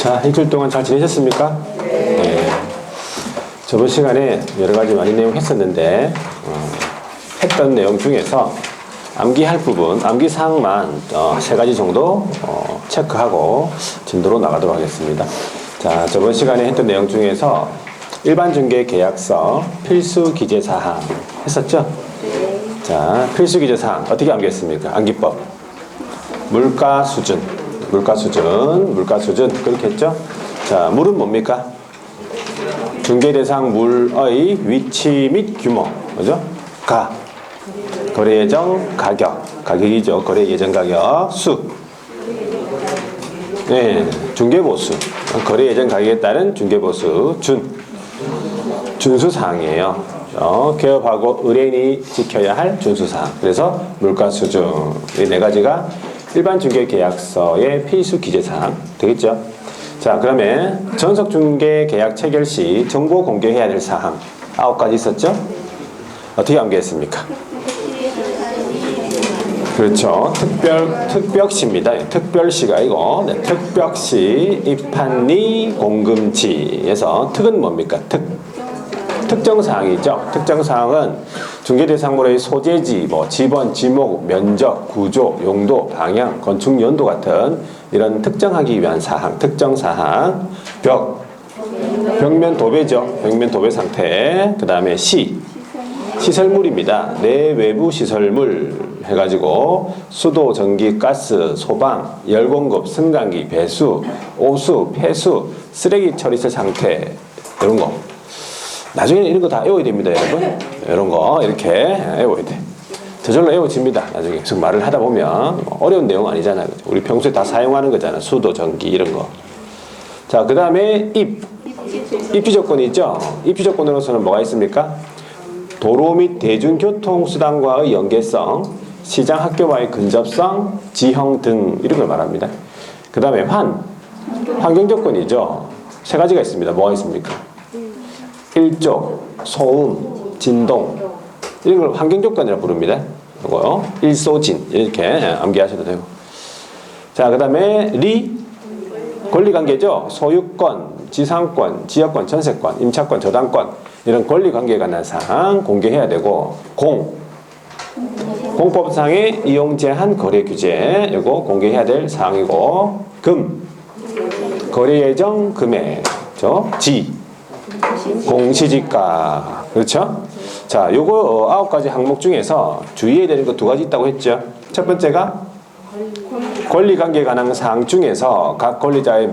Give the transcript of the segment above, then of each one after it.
자, 일주일 동안 잘 지내셨습니까? 네. 저번 시간에 여러 가지 많이 내용 했었는데, 했던 내용 중에서 암기할 부분, 암기 사항만 3가지 정도 체크하고 진도로 나가도록 하겠습니다. 자, 저번 시간에 했던 내용 중에서 일반중개계약서 필수 기재사항 했었죠? 자, 필수 기재사항 어떻게 암기했습니까? 암기법. 물가 수준 그렇게 했죠? 자, 물은 뭡니까? 중개대상 물의 위치 및 규모, 그죠? 거래 예정 가격이죠. 거래 예정 가격, 네, 중개보수, 거래 예정 가격에 따른 중개보수, 준수사항이에요. 개업하고 의뢰인이 지켜야 할 준수사항. 그래서 물가 수준, 이 4가지가 일반 중개계약서의 필수 기재사항 되겠죠? 자, 그러면 전속중개계약 체결 시 정보 공개해야 될 사항 9가지 있었죠? 어떻게 암기했습니까? 그렇죠. 특벽시입니다. 특별시가 아니고, 네, 특벽시, 입한리, 공금지에서 특은 뭡니까? 특정사항이죠. 특정사항은 중개대상물의 소재지, 지번, 지목, 면적, 구조, 용도, 방향, 건축 연도 같은 이런 특정하기 위한 사항, 특정사항. 벽면 도배죠. 벽면 도배 상태. 그 다음에 시설물입니다. 내외부 시설물 해가지고 수도, 전기, 가스, 소방, 열공급, 승강기, 배수, 오수, 폐수, 쓰레기 처리실 상태, 이런 거. 나중에는 이런 거 다 외워야 됩니다, 여러분. 이런 거 이렇게 외워야 돼. 저절로 외워집니다. 나중에 계속 말을 하다 보면 어려운 내용 아니잖아요. 우리 평소에 다 사용하는 거잖아. 수도, 전기 이런 거. 자, 그 다음에 입지 조건이 있죠. 입지 조건으로서는 뭐가 있습니까? 도로 및 대중교통수단과의 연계성, 시장 학교와의 근접성, 지형 등 이런 걸 말합니다. 그 다음에 환경 조건이죠. 3가지가 있습니다. 뭐가 있습니까? 일조, 소음, 진동 이런 걸 환경조건이라고 부릅니다. 이거요. 일소진 이렇게 암기하셔도 되고. 자, 그 다음에 권리관계죠. 소유권, 지상권, 지역권, 전세권, 임차권, 저당권 이런 권리관계에 관한 사항 공개해야 되고, 공법상의 이용 제한 거래 규제 이거 공개해야 될 사항이고, 거래 예정 금액, 공시지가, 그렇죠? 자, 요거 9가지 항목 중에서 주의해야 되는 거 2가지 있다고 했죠. 첫 번째가 권리관계에 관한 사항 중에서 각 권리자의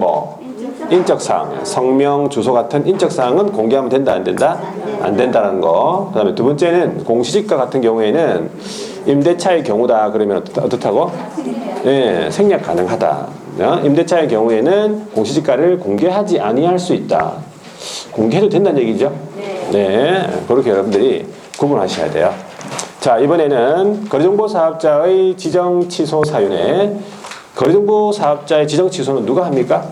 인적사항, 성명, 주소 같은 인적사항은 공개하면 된다, 안 된다? 안 된다는 거. 그 다음에 2번째는 공시지가 같은 경우에는 임대차의 경우다 그러면 어떻다고? 네, 생략 가능하다. 임대차의 경우에는 공시지가를 공개하지 아니할 수 있다. 공개해도 된다는 얘기죠? 네, 그렇게 여러분들이 구분하셔야 돼요. 자, 이번에는 거래정보사업자의 지정 취소 사유네. 거래정보사업자의 지정 취소는 누가 합니까?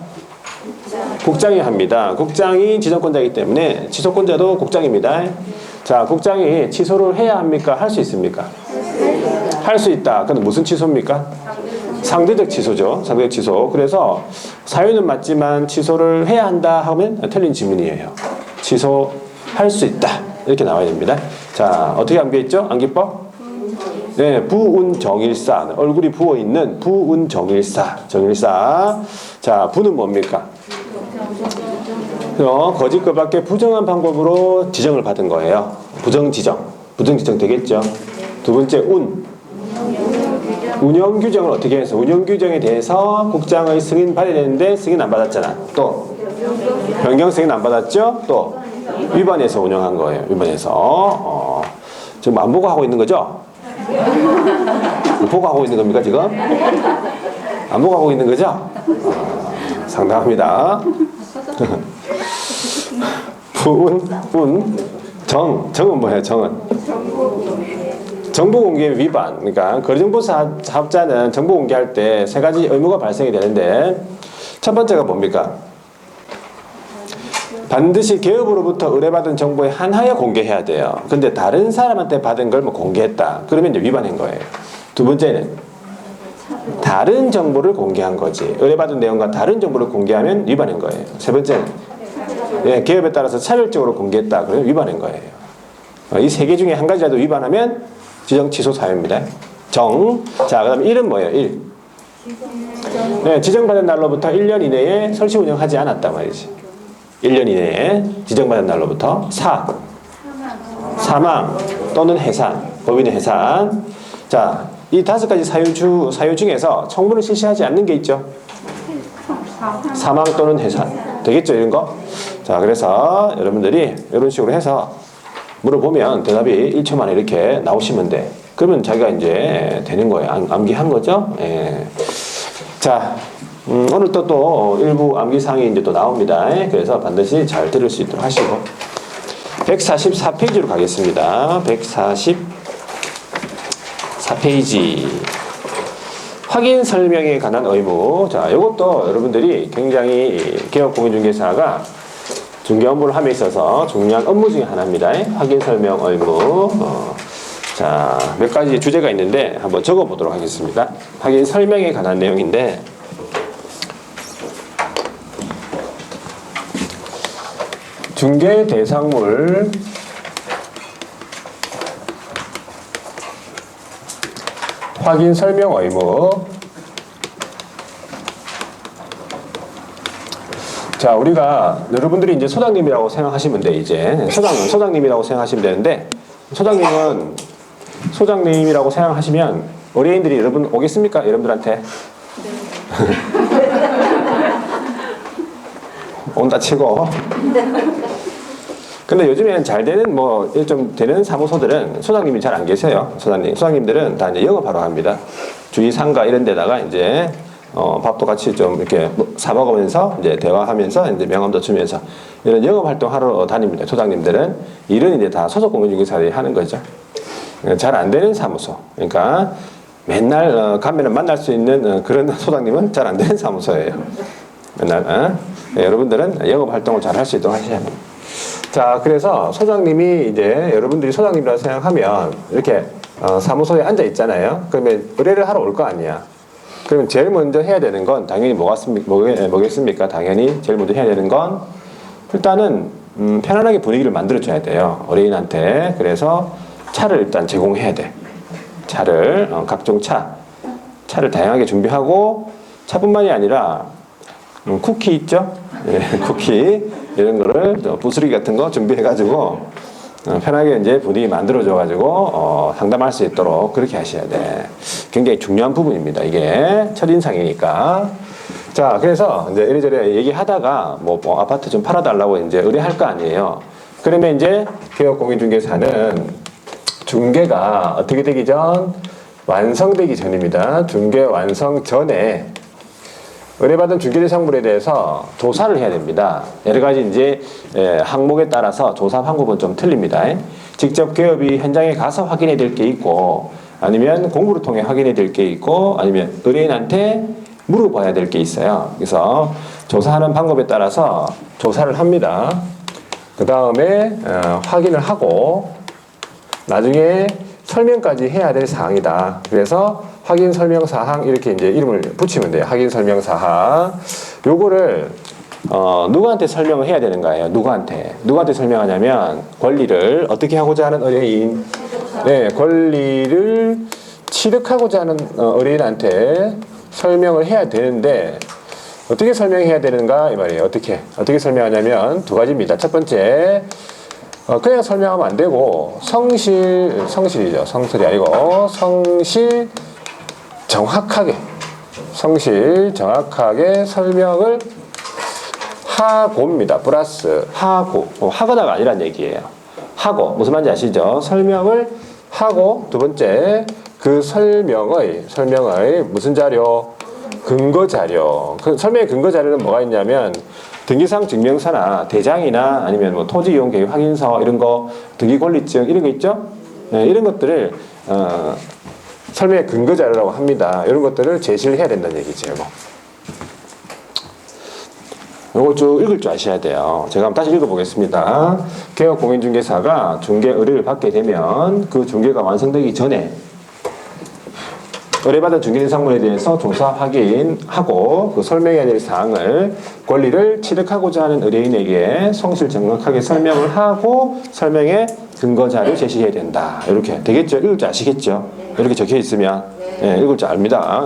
국장이 합니다. 국장이 지정권자이기 때문에 취소권자도 국장입니다. 자, 국장이 취소를 해야 합니까? 할 수 있습니까? 할 수 있다. 근데 무슨 취소입니까? 상대적 취소죠. 상대적 취소. 그래서 사유는 맞지만 취소를 해야 한다 하면 틀린 지문이에요. 취소할 수 있다. 이렇게 나와야 됩니다. 자, 어떻게 암기했죠? 암기법? 네, 부운정일사. 얼굴이 부어있는 부운정일사. 자, 부는 뭡니까? 거짓 그 밖에 부정한 방법으로 지정을 받은 거예요. 부정지정 되겠죠. 2번째 운영 규정을 어떻게 해서 운영 규정에 대해서 국장의 승인 받아야 되는데 승인 안 받았잖아. 또 변경 승인 안 받았죠. 또 위반해서 운영한 거예요. 위반해서. 지금 안 보고 하고 있는 거죠? 보고 하고 있는 겁니까 지금? 안 보고 하고 있는 거죠? 상당합니다. 정은 뭐예요? 정보 공개 위반. 그러니까 거래정보 사업자는 정보 공개할 때 3가지 의무가 발생이 되는데, 첫 번째가 뭡니까? 반드시 기업으로부터 의뢰받은 정보에 한하여 공개해야 돼요. 근데 다른 사람한테 받은 걸 공개했다. 그러면 이제 위반한 거예요. 2번째는 다른 정보를 공개한 거지. 의뢰받은 내용과 다른 정보를 공개하면 위반인 거예요. 세 번째는 예, 개업에 따라서 차별적으로 공개했다. 그러면 위반인 거예요. 이 세 개 중에 한 가지라도 위반하면 지정 취소 사유입니다. 정. 자, 그다음 1은 뭐예요? 1. 네, 지정받은 날로부터 1년 이내에 설치 운영하지 않았다 말이지. 1년 이내에 지정받은 날로부터. 4. 사망 또는 해산. 법인의 해산. 자, 이 5가지 사유 중에서 청구를 실시하지 않는 게 있죠. 사망 또는 해산. 되겠죠, 이런 거? 자, 그래서 여러분들이 이런 식으로 해서 물어보면 대답이 1초 만에 이렇게 나오시면 돼. 그러면 자기가 이제 되는 거예요. 암기한 거죠? 예. 자, 오늘 또 일부 암기사항이 이제 또 나옵니다. 그래서 반드시 잘 들을 수 있도록 하시고. 144페이지로 가겠습니다. 144페이지. 확인 설명에 관한 의무. 자, 이것도 여러분들이 굉장히 개업공인중개사가 중개 업무를 함에 있어서 중요한 업무 중에 하나입니다. 확인 설명 의무. 자, 몇 가지 주제가 있는데 한번 적어 보도록 하겠습니다. 확인 설명에 관한 내용인데 중개 대상물 확인 설명 의무. 자, 우리가 여러분들이 이제 소장님이라고 생각하시면 돼. 이제 소장님이라고 생각하시면 되는데 소장님이라고 생각하시면 의뢰인들이 여러분 오겠습니까? 여러분들한테? 네. 온다 치고. 근데 요즘에는 잘 되는 좀 되는 사무소들은 소장님이 잘 안 계세요. 소장님들은 다 이제 영업하러 합니다. 주위 상가 이런 데다가 이제 밥도 같이 좀 이렇게 사 먹으면서 이제 대화하면서 이제 명함도 주면서 이런 영업 활동하러 다닙니다. 소장님들은 일은 이제 다 소속 공인중개사들이 하는 거죠. 잘 안 되는 사무소. 그러니까 맨날 가면은 만날 수 있는 그런 소장님은 잘 안 되는 사무소예요. 맨날 여러분들은 영업 활동을 잘 할 수 있도록 하셔야 합니다. 자, 그래서 소장님이 이제 여러분들이 소장님이라고 생각하면 이렇게 사무소에 앉아 있잖아요. 그러면 의뢰를 하러 올 거 아니야. 그러면 제일 먼저 해야 되는 건 당연히 뭐겠습니까? 당연히 제일 먼저 해야 되는 건 일단은 편안하게 분위기를 만들어줘야 돼요. 의뢰인한테. 그래서 차를 일단 제공해야 돼. 차를 각종 차를 다양하게 준비하고 차뿐만이 아니라 쿠키 있죠? 예, 쿠키 이런 거를 부스러기 같은 거 준비해가지고 편하게 이제 분위기 만들어줘가지고 상담할 수 있도록 그렇게 하셔야 돼. 굉장히 중요한 부분입니다. 이게 첫인상이니까. 자, 그래서 이제 이래저래 얘기하다가 아파트 좀 팔아달라고 이제 의뢰할 거 아니에요. 그러면 이제 개업공인중개사는 중개가 어떻게 되기 전? 완성되기 전입니다. 중개 완성 전에 의뢰받은 중개대상물에 대해서 조사를 해야 됩니다. 여러 가지 이제 항목에 따라서 조사 방법은 좀 틀립니다. 직접 개업이 현장에 가서 확인해야 될 게 있고, 아니면 공부를 통해 확인해야 될 게 있고, 아니면 의뢰인한테 물어봐야 될 게 있어요. 그래서 조사하는 방법에 따라서 조사를 합니다. 그 다음에 확인을 하고 나중에 설명까지 해야 될 사항이다. 그래서 확인 설명 사항 이렇게 이제 이름을 붙이면 돼요. 확인 설명 사항. 요거를 누구한테 설명을 해야 되는 거예요? 누구한테 설명하냐면 권리를 어떻게 하고자 하는 의뢰인, 네, 권리를 취득하고자 하는 의뢰인한테 설명을 해야 되는데 어떻게 설명해야 되는가 이 말이에요. 어떻게 설명하냐면 두 가지입니다. 첫 번째, 그냥 설명하면 안 되고 성실이죠. 성실이 아니고 정확하게 설명을 하고입니다. 플러스 하고, 하거나가 아니란 얘기예요. 하고 무슨 말인지 아시죠? 설명을 하고, 두 번째 그 설명의 무슨 자료? 근거 자료. 그 설명의 근거 자료는 뭐가 있냐면 등기상 증명서나 대장이나 아니면 토지 이용 계획 확인서 이런 거, 등기 권리증 이런 거 있죠? 네, 이런 것들을 설명의 근거 자료라고 합니다. 이런 것들을 제시를 해야 된다는 얘기죠. 이걸 쭉 읽을 줄 아셔야 돼요. 제가 한번 다시 읽어보겠습니다. 개업공인중개사가 중개 의뢰를 받게 되면 그 중개가 완성되기 전에 의뢰받은 중개대상물에 대해서 조사 확인하고 그 설명해야 될 사항을 권리를 취득하고자 하는 의뢰인에게 성실 정확하게 설명을 하고 설명의 근거 자료 제시해야 된다. 이렇게 되겠죠? 읽을 줄 아시겠죠? 이렇게 적혀 있으면 읽을 줄 압니다.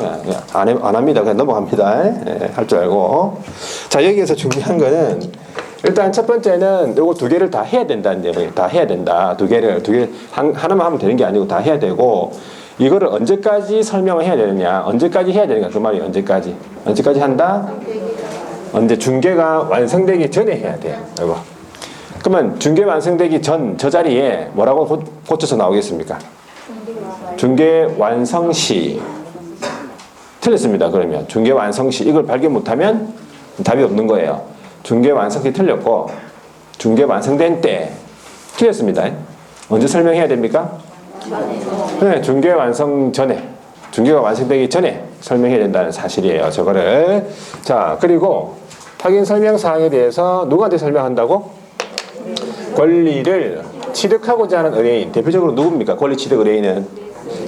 안 합니다. 그냥 넘어갑니다. 할 줄 알고. 자, 여기에서 중요한 거는 일단 첫 번째는 요거 두 개를 다 해야 된다는 내용이에요. 다 해야 된다. 두 개 하나만 하면 되는 게 아니고 다 해야 되고 이거를 언제까지 설명을 해야 되느냐? 언제까지 해야 되는가? 그 말이 언제까지? 언제까지 한다? 언제 중개가 완성되기 전에 해야 돼요. 이거. 그러면 중개 완성되기 전 저 자리에 뭐라고 고쳐서 나오겠습니까? 중개 완성 시. 틀렸습니다. 그러면 중개 완성 시 이걸 발견 못하면 답이 없는 거예요. 중개 완성 시 틀렸고 중개 완성된 때 틀렸습니다. 언제 설명해야 됩니까? 네, 중개 완성 전에, 중개가 완성되기 전에 설명해야 된다는 사실이에요. 저거를. 자, 그리고 확인 설명 사항에 대해서 누구한테 설명한다고? 권리를 취득하고자 하는 의뢰인. 대표적으로 누굽니까? 권리 취득 의뢰인은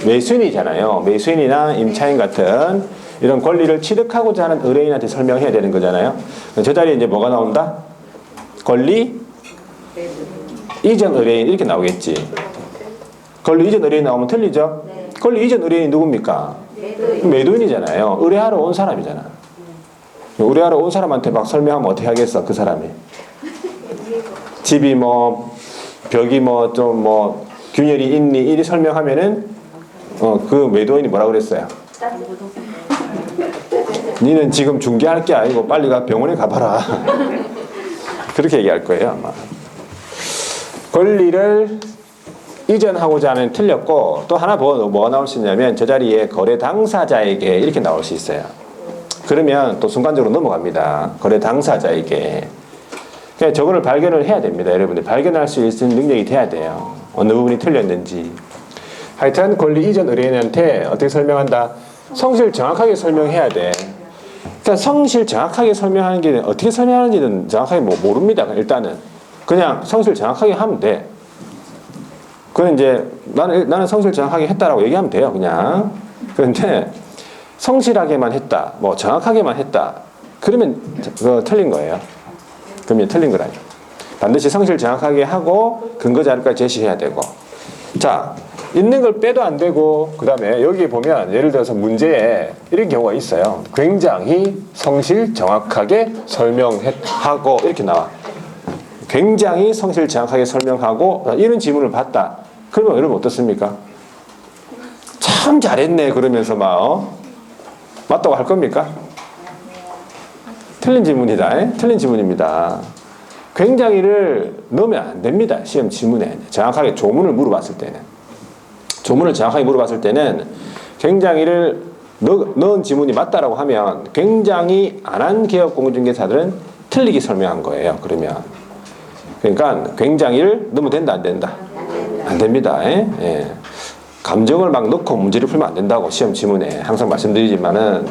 매수인이잖아요. 매수인이나 임차인 같은 이런 권리를 취득하고자 하는 의뢰인한테 설명해야 되는 거잖아요. 저 자리에 이제 뭐가 나온다? 권리 이전 의뢰인 이렇게 나오겠지. 권리 이전 의뢰인 나오면 틀리죠? 권리 이전 의뢰인이 누굽니까? 매도인이잖아요. 의뢰하러 온 사람이잖아. 의뢰하러 온 사람한테 막 설명하면 어떻게 하겠어? 그 사람이. 집이 뭐 벽이 뭐 좀 뭐 균열이 있니? 이리 설명하면은 그 매도인이 뭐라 그랬어요? 니는 지금 중개할 게 아니고 빨리 가 병원에 가봐라. 그렇게 얘기할 거예요 아마. 권리를 이전하고자 하는 틀렸고 또 하나 뭐가 나올 수 있냐면 저 자리에 거래 당사자에게 이렇게 나올 수 있어요. 그러면 또 순간적으로 넘어갑니다. 거래 당사자에게. 그러니까 저거를 발견을 해야 됩니다. 여러분들 발견할 수 있는 능력이 돼야 돼요. 어느 부분이 틀렸는지. 하여튼 권리 이전 의뢰인한테 어떻게 설명한다? 성실 정확하게 설명해야 돼. 그러니까 성실 정확하게 설명하는 게 어떻게 설명하는지는 정확하게 모릅니다. 일단은 그냥 성실 정확하게 하면 돼. 그건 이제 나는 성실 정확하게 했다라고 얘기하면 돼요. 그냥. 그런데 성실하게만 했다, 뭐 정확하게만 했다. 그러면 그거 틀린 거예요. 그러면 틀린 거라니. 반드시 성실 정확하게 하고 근거 자료까지 제시해야 되고. 자, 있는 걸 빼도 안 되고 그 다음에 여기 보면 예를 들어서 문제에 이런 경우가 있어요. 굉장히 성실 정확하게 설명하고 이렇게 나와. 굉장히 성실 정확하게 설명하고 이런 지문을 봤다. 그러면 여러분 어떻습니까? 참 잘했네 그러면서 막 맞다고 할 겁니까? 틀린 지문이다. 틀린 지문입니다. 굉장히를 넣으면 안 됩니다. 시험 지문에. 정확하게 조문을 물어봤을 때는. 조문을 정확하게 물어봤을 때는 굉장히를 넣은 지문이 맞다라고 하면 굉장히 안 한 개업공인중개사들은 틀리게 설명한 거예요. 그러면. 그러니까 굉장히를 넣으면 된다 안 된다? 안 됩니다. 예. 감정을 막 넣고 문제를 풀면 안 된다고 시험 지문에 항상 말씀드리지만은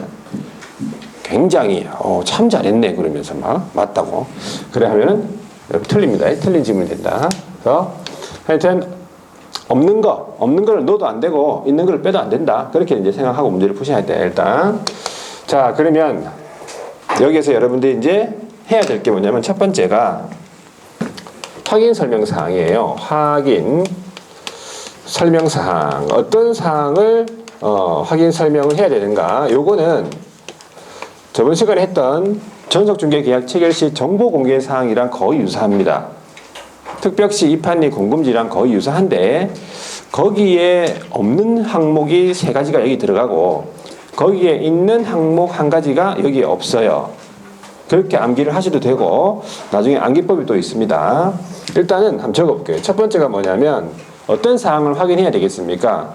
굉장히 참 잘했네 그러면서 막 맞다고 그래 하면은 틀립니다. 틀린 지문이 된다. 그래서 하여튼 없는 거를 넣어도 안 되고 있는 걸 빼도 안 된다. 그렇게 이제 생각하고 문제를 푸셔야 돼. 일단 자 그러면 여기에서 여러분들이 이제 해야 될 게 뭐냐면 첫 번째가 확인 설명 사항이에요. 확인 설명 사항. 어떤 사항을 확인 설명을 해야 되는가? 요거는 저번 시간에 했던 전속중개계약 체결 시 정보 공개 사항이랑 거의 유사합니다. 특별시 입한리 공금지랑 거의 유사한데 거기에 없는 항목이 3가지가 여기 들어가고 거기에 있는 항목 1가지가 여기에 없어요. 그렇게 암기를 하셔도 되고 나중에 암기법이 또 있습니다. 일단은 한번 적어볼게요. 첫 번째가 뭐냐면 어떤 사항을 확인해야 되겠습니까?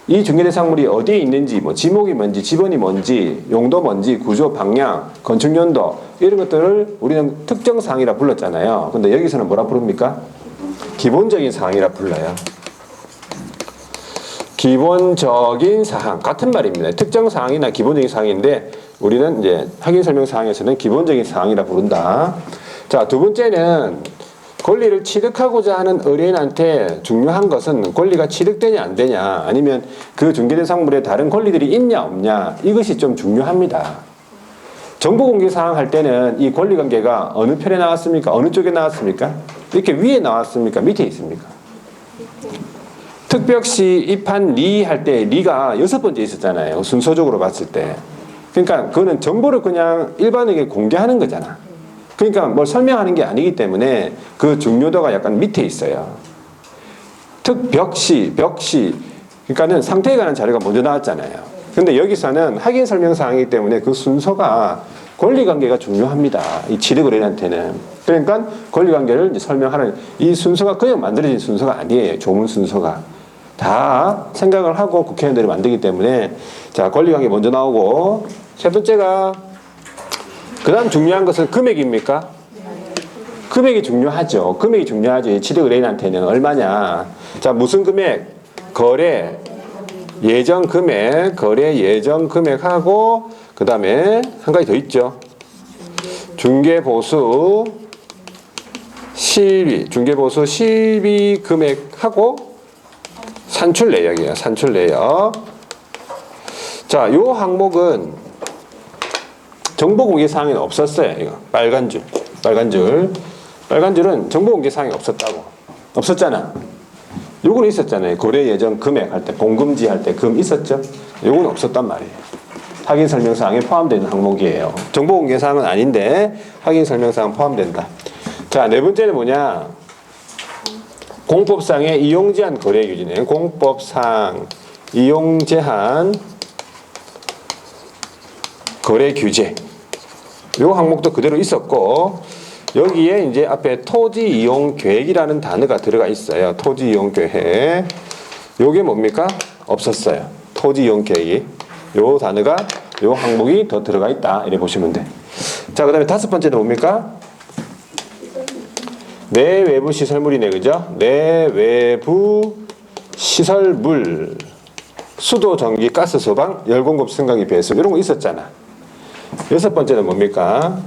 이 중개대상물이 어디에 있는지, 뭐 지목이 뭔지, 지번이 뭔지, 용도 뭔지, 구조, 방향, 건축연도 이런 것들을 우리는 특정 사항이라 불렀잖아요. 근데 여기서는 뭐라 부릅니까? 기본적인 사항이라 불러요. 기본적인 사항 같은 말입니다. 특정 사항이나 기본적인 사항인데 우리는 이제 확인 설명 사항에서는 기본적인 사항이라 부른다. 자, 두 번째는 권리를 취득하고자 하는 의뢰인한테 중요한 것은 권리가 취득되냐 안 되냐, 아니면 그 중개대상물에 다른 권리들이 있냐 없냐, 이것이 좀 중요합니다. 정보공개사항 할 때는 이 권리관계가 어느 편에 나왔습니까? 어느 쪽에 나왔습니까? 이렇게 위에 나왔습니까? 밑에 있습니까? 특별시 입한 리 할 때 리가 6번째 있었잖아요. 순서적으로 봤을 때. 그러니까 그거는 정보를 그냥 일반에게 공개하는 거잖아. 그러니까 뭘 설명하는 게 아니기 때문에 그 중요도가 약간 밑에 있어요. 특벽시, 벽시, 그러니까는 상태에 관한 자료가 먼저 나왔잖아요. 근데 여기서는 확인 설명 사항이기 때문에 그 순서가 권리관계가 중요합니다. 이 취득의뢰인한테는. 그러니까 권리관계를 이제 설명하는 이 순서가 그냥 만들어진 순서가 아니에요. 조문 순서가. 다 생각을 하고 국회의원들이 만들기 때문에, 자, 권리관계 먼저 나오고, 세 번째가, 그 다음 중요한 것은 금액입니까? 금액이 중요하죠. 금액이 중요하지. 취득의뢰인한테는 얼마냐. 자, 무슨 금액? 거래 예정 금액, 거래 예정 금액하고, 그 다음에 한 가지 더 있죠. 중개보수 실비, 중개보수 실비 금액하고 산출 내역이에요. 산출 내역. 자, 요 항목은 정보공개 사항에는 없었어요. 이거 빨간 줄, 빨간 줄, 빨간 줄은 정보공개 사항이 없었다고. 없었잖아. 요거는 있었잖아요. 거래 예정 금액 할 때, 공금지 할 때 금 있었죠? 요거는 없었단 말이에요. 확인 설명 사항에 포함되는 항목이에요. 정보 공개 사항은 아닌데 확인 설명 사항 포함된다. 자, 네 번째는 뭐냐? 공법상의 이용 제한 거래 규칙이네요. 공법상 이용 제한 거래 규제. 요 항목도 그대로 있었고, 여기에 이제 앞에 토지 이용 계획이라는 단어가 들어가 있어요. 토지 이용 계획. 요게 뭡니까? 없었어요. 토지 이용 계획이. 요 단어가, 요 항목이 더 들어가 있다. 이래 보시면 돼. 자, 그 다음에 다섯 번째는 뭡니까? 내외부 시설물이네. 그죠? 내외부 시설물. 수도, 전기, 가스, 소방, 열공급, 승강기, 배수. 이런 거 있었잖아. 여섯 번째는 뭡니까?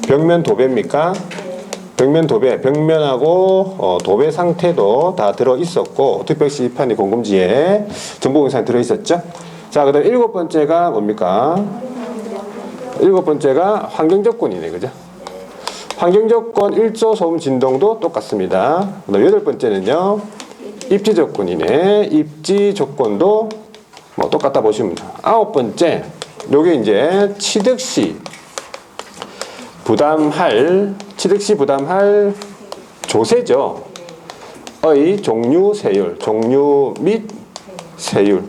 벽면 도배입니까? 벽면 도배, 벽면하고 도배 상태도 다 들어 있었고, 특별시 입판이 공금지에 정보공개사항 들어 있었죠. 자, 그다음 일곱 번째가 뭡니까? 일곱 번째가 환경조건이네, 그죠? 환경조건 1조 소음 진동도 똑같습니다. 그다음 여덟 번째는요, 입지 조건이네. 입지 조건도 뭐 똑같다 보시면 돼요. 아홉 번째, 요게 이제 취득시 부담할 조세죠. 의 종류 세율, 종류 및 세율.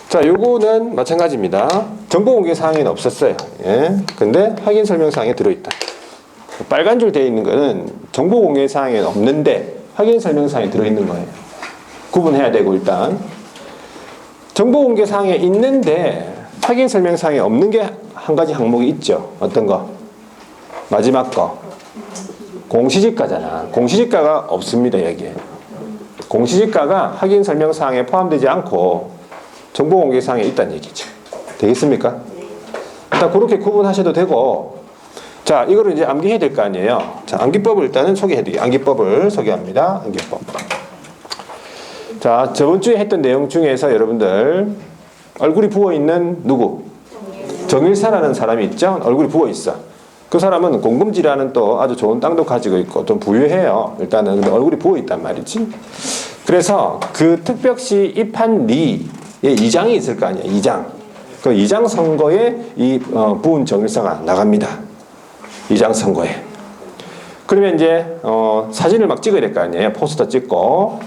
자, 요거는 마찬가지입니다. 정보 공개 사항에는 없었어요. 예. 근데 확인 설명 사항에 들어있다. 빨간 줄 되어 있는 거는 정보 공개 사항에는 없는데 확인 설명 사항에 들어있는 거예요. 구분해야 되고, 일단 정보 공개 사항에 있는데 확인 설명 사항에 없는 게 한 가지 항목이 있죠. 어떤 거? 마지막 거. 공시지가잖아. 공시지가가 없습니다, 여기에. 공시지가가 확인 설명 사항에 포함되지 않고 정보 공개 사항에 있다는 얘기죠. 되겠습니까? 일단 그렇게 구분하셔도 되고, 자, 이거를 이제 암기해야 될 거 아니에요. 자, 암기법을 일단은 소개해드릴게요. 암기법을 소개합니다. 암기법. 자, 저번 주에 했던 내용 중에서 여러분들 얼굴이 부어있는 누구? 정일사라는 사람이 있죠? 얼굴이 부어있어. 그 사람은 공금지라는 또 아주 좋은 땅도 가지고 있고 좀 부유해요. 일단은. 근데 얼굴이 부어있단 말이지. 그래서 그 특별시 입한 리에 이장이 있을 거 아니야. 이장. 그 이장 선거에 이 부은 정일사가 나갑니다. 이장 선거에. 그러면 이제 사진을 막 찍어야 될 거 아니에요. 포스터 찍고.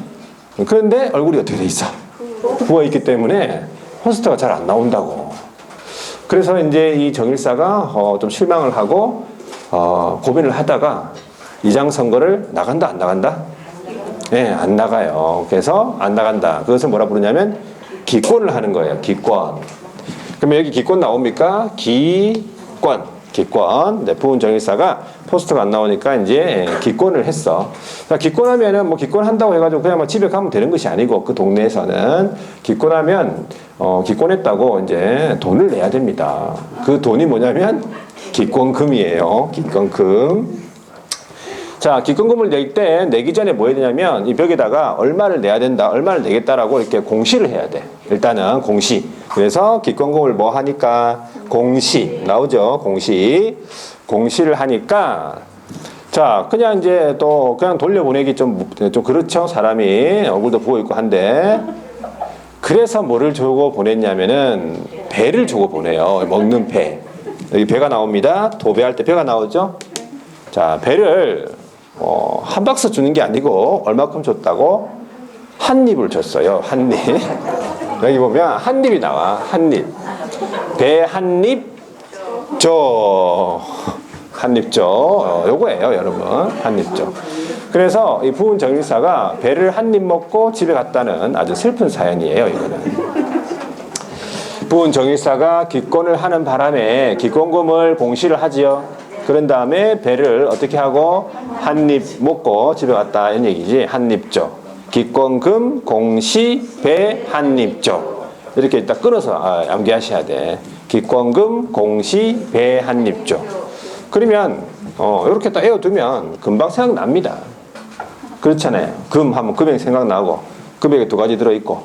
그런데 얼굴이 어떻게 돼 있어? 부어있기 때문에 포스터가 잘 안 나온다고. 그래서 이제 이 정일사가 좀 실망을 하고 고민을 하다가 이장 선거를 나간다 안 나간다? 네, 안 나가요. 그래서 안 나간다. 그것을 뭐라 부르냐면 기권을 하는 거예요. 기권. 그러면 여기 기권 나옵니까? 기권. 네, 부은 정일사가 포스터가 안 나오니까 이제 기권을 했어. 그러니까 기권하면은 뭐 기권한다고 해가지고 그냥 뭐 집에 가면 되는 것이 아니고, 그 동네에서는 기권하면 기권했다고 이제 돈을 내야 됩니다. 그 돈이 뭐냐면 기권금이에요. 기권금. 자, 기권금을 낼 때 내기 전에 뭐 해야 되냐면 이 벽에다가 얼마를 내야 된다, 얼마를 내겠다라고 이렇게 공시를 해야 돼. 일단은 공시. 그래서 기권금을 뭐 하니까 공시 나오죠. 공시를 하니까 자, 그냥 이제 또 그냥 돌려보내기 좀 그렇죠. 사람이 얼굴도 보고 있고 한데 그래서 뭐를 주고 보냈냐면은 배를 주고 보내요. 먹는 배. 여기 배가 나옵니다. 도배할 때 배가 나오죠. 자, 배를 한 박스 주는 게 아니고 얼마큼 줬다고? 한 입을 줬어요. 한 입. 여기 보면 한 입이 나와. 한 입. 배 한 입 줘. 한 입 줘. 요거예요, 여러분. 한 입 줘. 그래서 이 부은 정일사가 배를 한 입 먹고 집에 갔다는 아주 슬픈 사연이에요, 이거는. 부은 정일사가 기권을 하는 바람에 기권금을 공시를 하지요. 그런 다음에 배를 어떻게 하고 한 입 먹고 집에 갔다 이런 얘기지. 한 입 줘. 기권금 공시 배 한 입 줘. 이렇게 딱 끊어서 암기하셔야 돼. 기권금 공시 배 한 입 줘. 그러면 이렇게 딱 외워두면 금방 생각납니다. 그렇잖아요. 금 하면 금액 생각나고 금액이 두 가지 들어있고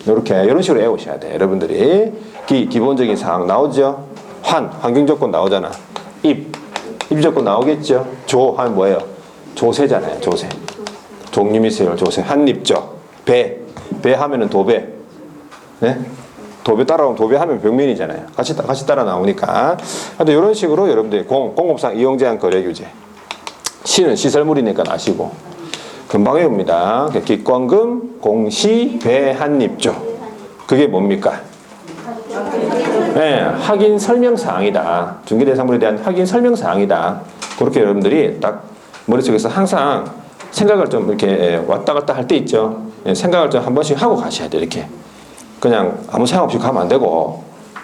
이런 식으로 외우셔야 돼. 여러분들이 기본적인 사항 나오죠. 환경조건 나오잖아. 입조건 나오겠죠. 조 하면 뭐예요? 조세잖아요. 조세. 종류미세율 조세. 한입조. 배 하면은 도배. 네? 도배 따라오면 도배하면 벽면이잖아요. 같이 따라 나오니까. 하여튼 이런 식으로 여러분들이 공업상 이용제한 거래규제. 시는 시설물이니까 아시고. 금방 외웁니다. 기권금, 공시, 배, 한입조. 그게 뭡니까? 네, 확인 설명사항이다. 중개대상물에 대한 확인 설명사항이다. 그렇게 여러분들이 딱 머릿속에서 항상 생각을 좀 이렇게 왔다 갔다 할 때 있죠. 생각을 좀 한 번씩 하고 가셔야 돼. 이렇게. 그냥 아무 생각 없이 가면 안 되고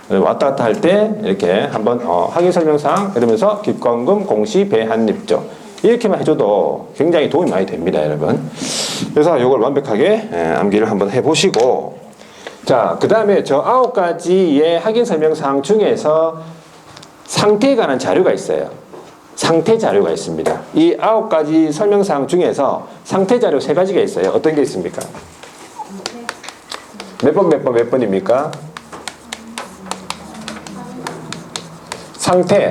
왔다 갔다 할 때 이렇게 한번 확인 설명사항 이러면서 기권금, 공시, 배, 한입조 이렇게만 해줘도 굉장히 도움이 많이 됩니다, 여러분. 그래서 이걸 완벽하게 암기를 한번 해보시고 자, 그 다음에 저 9가지의 확인 설명사항 중에서 상태에 관한 자료가 있어요. 상태 자료가 있습니다. 이 9가지 설명사항 중에서 상태 자료 3가지가 있어요. 어떤 게 있습니까? 몇 번입니까?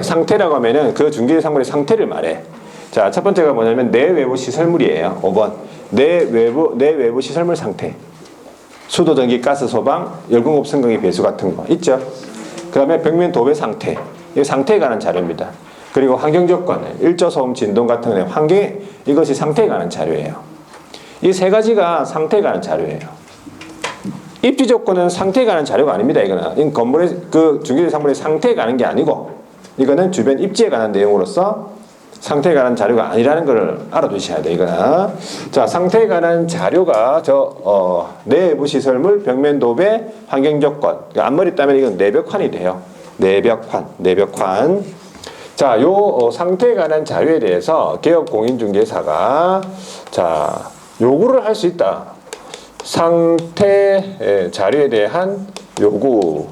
상태라고 하면은 그 중개상물의 상태를 말해. 자, 첫 번째가 뭐냐면 내외부 시설물이에요. 5번. 내외부 시설물 상태. 수도, 전기, 가스, 소방, 열공업, 성공의 배수 같은 거 있죠. 그 다음에 벽면 도배 상태. 이 상태에 관한 자료입니다. 그리고 환경 조건, 일조, 소음, 진동 같은 거 이것이 상태에 관한 자료예요. 이 3가지가 상태에 관한 자료예요. 입지 조건은 상태에 관한 자료가 아닙니다. 이거는 건물의 그 중개대상물의 상태에 관한 게 아니고 이거는 주변 입지에 관한 내용으로서 상태에 관한 자료가 아니라는 걸 알아두셔야 돼요. 이거는. 자, 상태에 관한 자료가 내부 시설물, 벽면 도배, 환경 조건. 앞머리 따면 이건 내벽환이 돼요. 내벽환. 자, 요 상태에 관한 자료에 대해서 개업공인중개사가 자, 요구를 할 수 있다. 상태 자료에 대한 요구.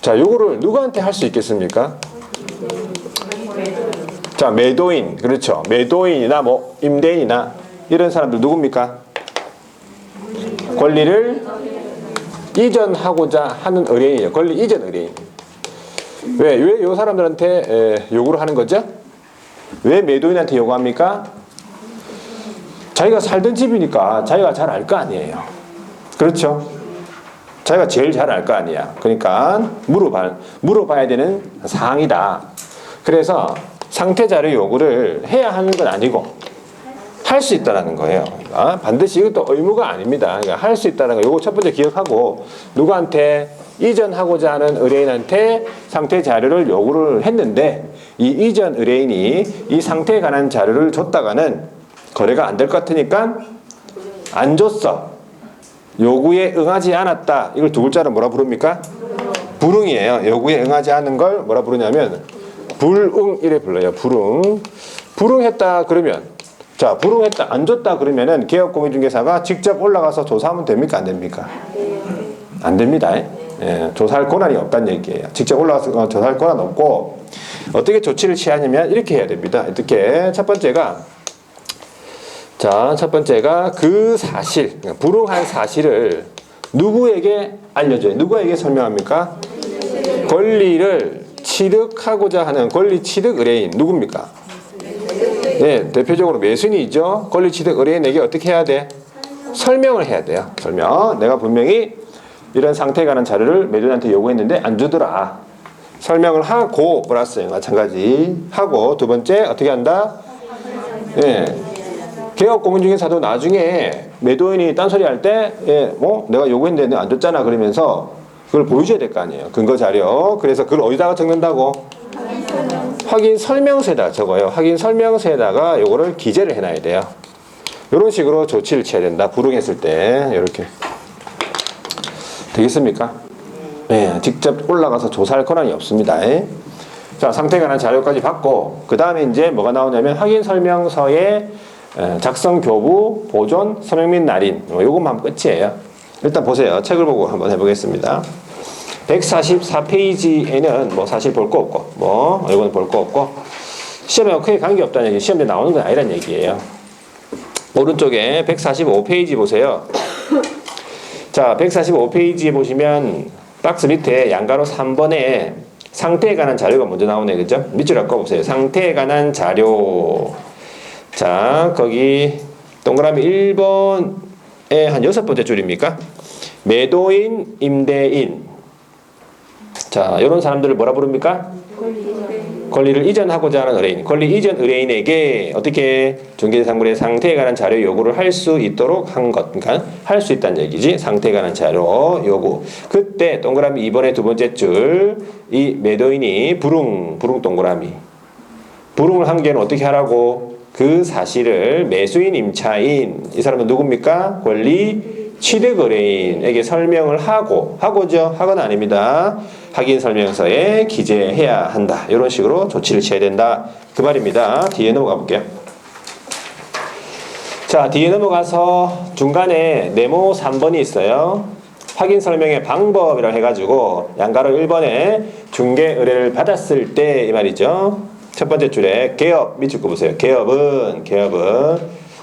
자, 요구를 누구한테 할 수 있겠습니까? 자, 매도인. 그렇죠. 매도인이나 뭐 임대인이나 이런 사람들 누굽니까? 권리를 이전하고자 하는 의뢰인이에요. 권리 이전 의뢰인. 왜 이 사람들한테 요구를 하는 거죠? 왜 매도인한테 요구합니까? 자기가 살던 집이니까 자기가 잘 알 거 아니에요. 그렇죠? 자기가 제일 잘 알 거 아니야. 그러니까 물어봐야 되는 사항이다. 그래서 상태 자료 요구를 해야 하는 건 아니고 할 수 있다는 거예요. 반드시 이것도 의무가 아닙니다. 그러니까 할 수 있다는 거. 요거 첫 번째 기억하고 누구한테 이전하고자 하는 의뢰인한테 상태 자료를 요구를 했는데 이 이전 의뢰인이 이 상태에 관한 자료를 줬다가는 거래가 안 될 것 같으니까 안 줬어. 요구에 응하지 않았다. 이걸 두 글자로 뭐라 부릅니까? 불응이에요. 요구에 응하지 않은 걸 뭐라 부르냐면 불응 이래 불러요. 불응했다 그러면 자, 불응했다 안 줬다 그러면은 개업공인중개사가 직접 올라가서 조사하면 됩니까? 안 됩니까? 안 됩니다. 조사할 권한이 없다는 얘기예요. 직접 올라가서 조사할 권한 없고 어떻게 조치를 취하냐면 이렇게 해야 됩니다. 어떻게 첫 번째가 자, 첫 번째가 그 사실, 불응한 사실을 누구에게 알려줘요? 누구에게 설명합니까? 권리를 취득하고자 하는 권리 취득 의뢰인 누굽니까? 네, 대표적으로 매수인이죠. 권리 취득 의뢰인에게 어떻게 해야 돼? 설명을 해야 돼요. 설명. 내가 분명히 이런 상태에 관한 자료를 매도인한테 요구했는데 안 주더라. 설명을 하고 플러스 마찬가지 하고 두 번째 어떻게 한다? 예. 개업공인중개사도 나중에 매도인이 딴소리 할 때, 예, 뭐 내가 요구했는데 안 줬잖아 그러면서 그걸 보여줘야 될 거 아니에요. 근거 자료. 그래서 그걸 어디다가 적는다고? 확인 설명서에다 적어요. 확인 설명서에다가 요거를 기재를 해놔야 돼요. 이런 식으로 조치를 취해야 된다. 불응했을 때 이렇게 되겠습니까? 네, 직접 올라가서 조사할 권한이 없습니다. 자, 상태에 관한 자료까지 받고 그 다음에 이제 뭐가 나오냐면 확인 설명서의 작성 교부, 보존, 서명 및 날인 요것만 하면 끝이에요. 일단 보세요. 책을 보고 한번 해보겠습니다. 144페이지에는 뭐 사실 볼 거 없고 뭐 이거는 볼 거 없고 시험에 크게 관계없다는 얘기, 시험에 나오는 건 아니란 얘기예요. 오른쪽에 145페이지 보세요. 자, 145페이지에 보시면 박스 밑에 양가로 3번에 상태에 관한 자료가 먼저 나오네. 그죠? 밑줄 엮어 보세요. 상태에 관한 자료. 자, 거기 동그라미 1번에 한 6번째 줄입니까? 매도인, 임대인. 자, 이런 사람들을 뭐라 부릅니까? 권리를 이전하고자 하는 의뢰인. 권리 이전 의뢰인에게 어떻게 중개대상물의 상태에 관한 자료 요구를 할 수 있도록 한 것. 그러니까 할 수 있다는 얘기지. 상태에 관한 자료 요구. 그때 동그라미 2번의 두 번째 줄, 이 매도인이 불응 동그라미. 불응을 한 개는 어떻게 하라고? 그 사실을 매수인, 임차인, 이 사람은 누굽니까? 권리 취득 의뢰인에게 설명을 하고죠. 하거나 아닙니다. 확인 설명서에 기재해야 한다. 이런 식으로 조치를 취해야 된다. 그 말입니다. 뒤에 넘어가 볼게요. 자, 뒤에 넘어가서 중간에 네모 3번이 있어요. 확인 설명의 방법이라고 해가지고 양가로 1번에 중개 의뢰를 받았을 때 이 말이죠. 첫 번째 줄에 개업 밑줄 거 보세요. 개업은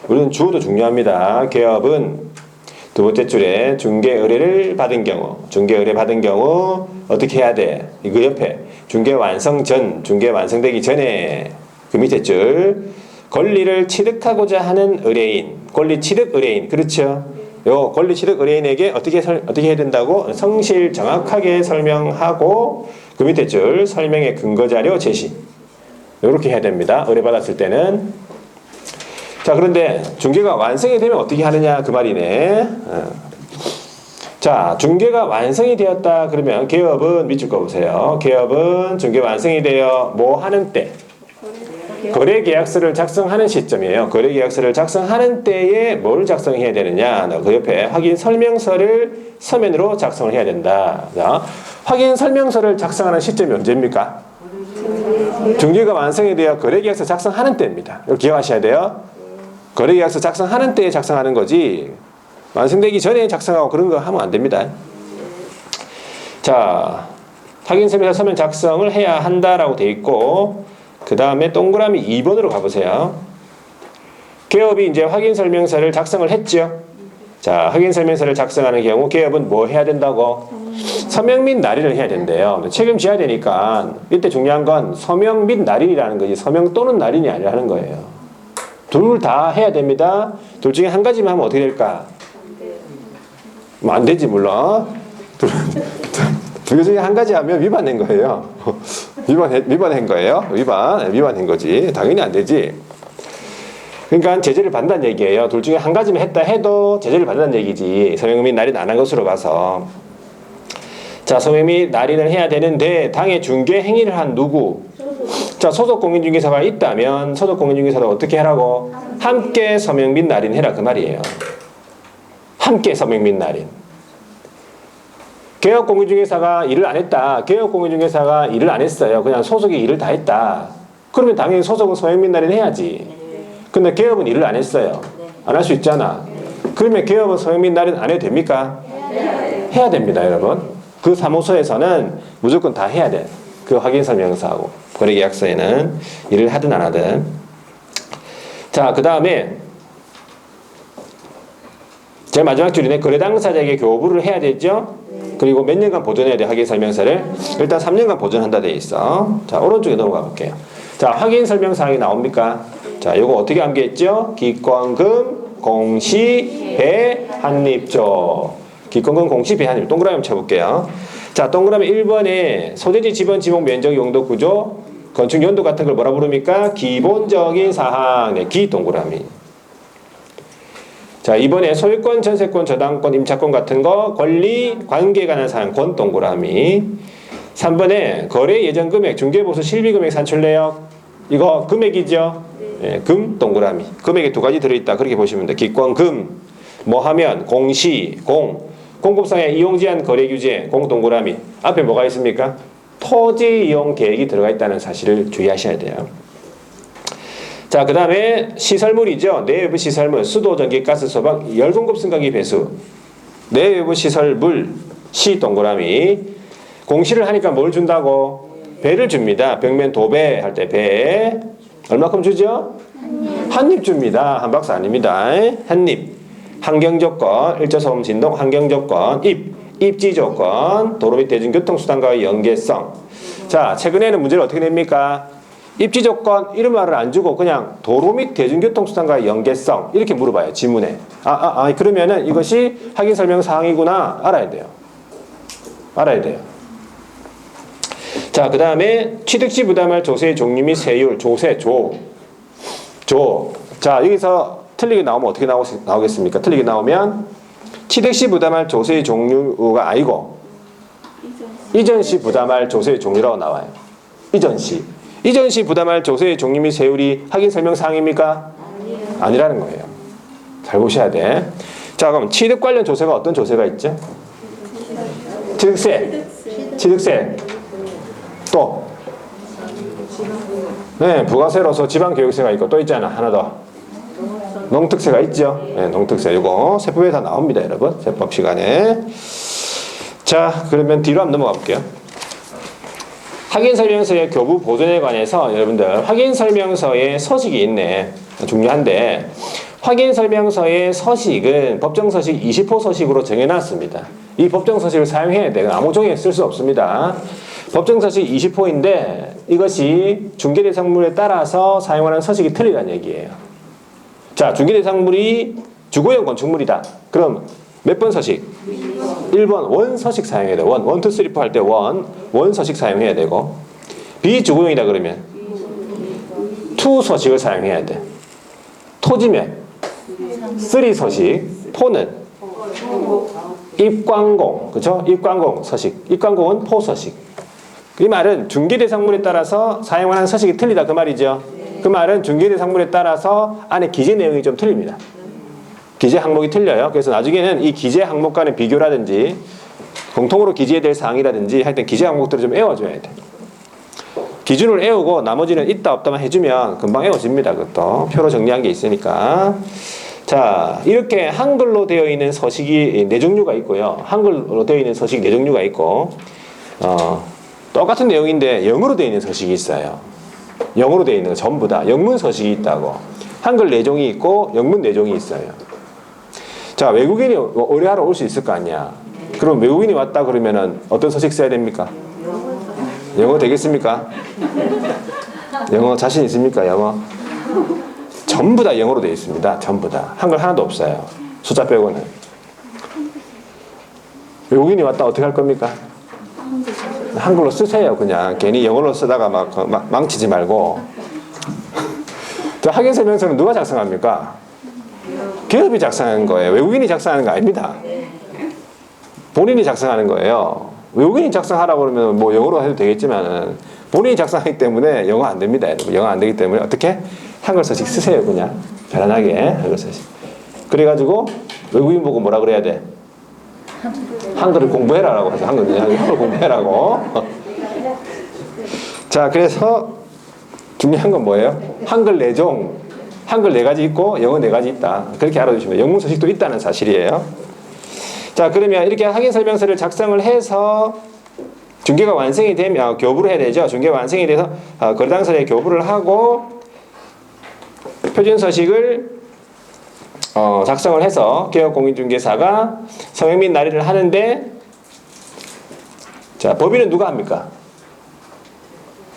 우리는 주어도 중요합니다. 개업은 두 번째 줄에 중개 의뢰를 받은 경우, 중개 의뢰 받은 경우 어떻게 해야 돼? 이거 옆에 중개 완성 전, 중개 완성되기 전에 그 밑에 줄 권리를 취득하고자 하는 의뢰인, 권리 취득 의뢰인, 그렇죠? 요 권리 취득 의뢰인에게 어떻게 해야 된다고? 성실 정확하게 설명하고 그 밑에 줄 설명의 근거 자료 제시. 이렇게 해야 됩니다. 의뢰받았을 때는. 자, 그런데 중개가 완성이 되면 어떻게 하느냐 그 말이네. 자, 중개가 완성이 되었다 그러면 개업은 밑줄 거 보세요. 개업은 중개 완성이 되어 뭐 하는 때? 거래계약서를 작성하는 시점이에요. 거래계약서를 작성하는 때에 뭘 작성해야 되느냐? 그 옆에 확인 설명서를 서면으로 작성을 해야 된다. 자, 확인 설명서를 작성하는 시점이 언제입니까? 중개가 완성이 되어 거래계약서 작성하는 때입니다. 이거 기억하셔야 돼요. 거래계약서 작성하는 때에 작성하는 거지 완성되기 전에 작성하고 그런 거 하면 안 됩니다. 자, 확인 설명서 서면 작성을 해야 한다라고 돼 있고 그 다음에 동그라미 2번으로 가보세요. 개업이 이제 확인 설명서를 작성을 했죠. 자, 확인 설명서를 작성하는 경우 개업은 뭐 해야 된다고? 서명 및 날인을 해야 된대요. 책임져야 되니까 이때 중요한 건 서명 및 날인이라는 거지 서명 또는 날인이 아니라는 거예요. 둘 다 해야 됩니다. 둘 중에 한 가지만 하면 어떻게 될까? 뭐 안 되지 물론. 두 개 중에 한 가지 하면 위반된 거예요. 위반한 거예요. 위반한 거지. 당연히 안 되지. 그러니까 제재를 받는다는 얘기예요. 둘 중에 한 가지만 했다 해도 제재를 받는다는 얘기지. 서명 및 날인 안 한 것으로 봐서. 자, 서명 및 날인을 해야 되는데 당해 중개 행위를 한 누구? 자, 소속 공인중개사가 있다면 소속 공인중개사도 어떻게 하라고? 함께 서명 및 날인 해라 그 말이에요. 함께 서명 및 날인. 개업 공인중개사가 일을 안 했다. 개업 공인중개사가 일을 안 했어요. 그냥 소속이 일을 다 했다. 그러면 당연히 소속은 서명 및 날인 해야지. 근데 개업은 일을 안 했어요. 안 할 수 있잖아. 그러면 개업은 서명 및 날인 안 해도 됩니까? 해야 됩니다, 여러분. 그 사무소에서는 무조건 다 해야 돼. 그 확인 설명서하고 거래계약서에는 일을 하든 안 하든. 자, 그 다음에 제일 마지막 줄이네. 거래 당사자에게 교부를 해야 되죠. 그리고 몇 년간 보존해야 돼, 확인 설명서를. 일단 3년간 보존한다 돼 있어. 자, 오른쪽에 넘어가 볼게요. 자, 확인 설명 사항이 나옵니까? 자, 요거 어떻게 암기했죠? 기권금, 공시, 배, 한립조. 기권금, 공시, 배, 한립. 동그라미 한번 쳐볼게요. 자, 동그라미 1번에 소재지, 지번, 지목, 면적, 용도, 구조, 건축 연도 같은 걸 뭐라 부릅니까? 기본적인 사항. 네, 기 동그라미. 자, 이번에 소유권, 전세권, 저당권, 임차권 같은 거, 권리, 관계에 관한 사항, 권 동그라미. 3번에 거래 예정 금액, 중개보수 실비 금액, 산출 내역. 이거 금액이죠? 네, 금 동그라미. 금액이 두 가지 들어있다. 그렇게 보시면 돼. 기권, 금. 뭐 하면 공시, 공급상의 이용 제한 거래 규제, 공 동그라미. 앞에 뭐가 있습니까? 토지 이용 계획이 들어가 있다는 사실을 주의하셔야 돼요. 자, 그 다음에 시설물이죠. 내외부 시설물, 수도, 전기, 가스, 소방, 열공급, 승강기, 배수. 내외부 시설물, 시 동그라미. 공시를 하니까 뭘 준다고? 배를 줍니다. 벽면 도배 할 때 배. 얼마큼 주죠? 한입 줍니다. 한 박스 아닙니다. 한입. 환경조건, 일조소음 진동, 환경조건, 입지조건, 도로 및 대중교통수단과의 연계성. 자, 최근에는 문제를 어떻게 냅니까? 입지조건 이런 말을 안 주고 그냥 도로 및 대중교통수단과의 연계성 이렇게 물어봐요. 지문에. 그러면은 이것이 확인 설명 사항이구나 알아야 돼요. 알아야 돼요. 자, 그 다음에 취득시 부담할 조세의 종류 및 세율, 조세, 자, 여기서 틀리게 나오면 어떻게 나오겠습니까? 틀리게 나오면 취득시 부담할 조세의 종류가 아니고 이전시 부담할 조세의 종류라고 나와요. 이전시 부담할 조세의 종류 및 세율이 확인 설명 사항입니까? 아니라는 거예요. 잘 보셔야 돼. 자, 그럼 취득 관련 조세가 어떤 조세가 있죠? 취득세. 또 네, 부가세로서 지방교육세가 있고 또 있잖아. 하나 더. 농특세가 있죠. 네, 농특세. 이거 세법에 다 나옵니다, 여러분. 세법 시간에. 자, 그러면 뒤로 한번 넘어가 볼게요. 확인설명서의 교부 보존에 관해서 여러분들 확인설명서에 서식이 있네. 중요한데 확인설명서의 서식은 법정서식 20호 서식으로 정해놨습니다. 이 법정서식을 사용해야 돼요. 아무 종이에 쓸 수 없습니다. 법정서식 20호인데 이것이 중개대상물에 따라서 사용하는 서식이 틀리다는 얘기예요. 자, 중개대상물이 주거용 건축물이다. 그럼 몇 번 서식? 1번 원 서식 사용해야 돼. 원, 1, 2, 3, 4 할 때 원 서식 사용해야 되고 비주거용이다 그러면 2 서식을 사용해야 돼. 토지면 3 서식, 포는 입광공, 그렇죠? 입광공 서식, 입광공은 포 서식. 이 말은 중개대상물에 따라서 사용하는 서식이 틀리다 그 말이죠. 그 말은 중개대상물에 따라서 안에 기재 내용이 좀 틀립니다. 기재 항목이 틀려요. 그래서 나중에는 이 기재 항목 간의 비교라든지 공통으로 기재해야 될 사항이라든지 하여튼 기재 항목들을 좀 외워줘야 돼. 기준을 외우고 나머지는 있다 없다만 해주면 금방 외워집니다. 그것도 표로 정리한 게 있으니까. 자, 이렇게 한글로 되어 있는 서식이 4종류가 있고요. 한글로 되어 있는 서식 4종류가 있고 똑같은 내용인데 영어로 되어 있는 서식이 있어요. 영어로 되어 있는 거 전부 다 영문 서식이 있다고. 한글 4종이 있고 영문 4종이 있어요. 자, 외국인이 의뢰하러 올 수 있을 거 아니야. 그럼 외국인이 왔다 그러면은 어떤 서식 써야 됩니까? 영어 되겠습니까? 영어 자신 있습니까? 영어? 전부 다 영어로 되어 있습니다. 전부 다. 한글 하나도 없어요. 숫자 빼고는. 외국인이 왔다 어떻게 할 겁니까? 한글로 쓰세요. 그냥 괜히 영어로 쓰다가 막 망치지 말고. 자, 확인설명서는 누가 작성합니까? 기업이 작성하는 거예요. 외국인이 작성하는 거 아닙니다. 본인이 작성하는 거예요. 외국인이 작성하라고 그러면 뭐 영어로 해도 되겠지만 본인이 작성하기 때문에 영어 안 됩니다. 여러분. 영어 안 되기 때문에 어떻게? 한글 서식 쓰세요. 그냥 편안하게 한글 서식. 그래가지고 외국인 보고 뭐라 그래야 돼? 한글을 공부해라라고 해서 한글 공부해라고. 자, 그래서 중요한 건 뭐예요? 한글 4종, 한글 4가지 있고 영어 4가지 있다. 그렇게 알아두시면 돼요. 영문 서식도 있다는 사실이에요. 자, 그러면 이렇게 확인 설명서를 작성을 해서 중개가 완성이 되면 교부를 해야 되죠. 중개가 완성이 돼서 거래당사자에 교부를 하고 표준 서식을 작성을 해서 개업공인중개사가 서명 및 날인을 하는데, 자, 법인은 누가 합니까?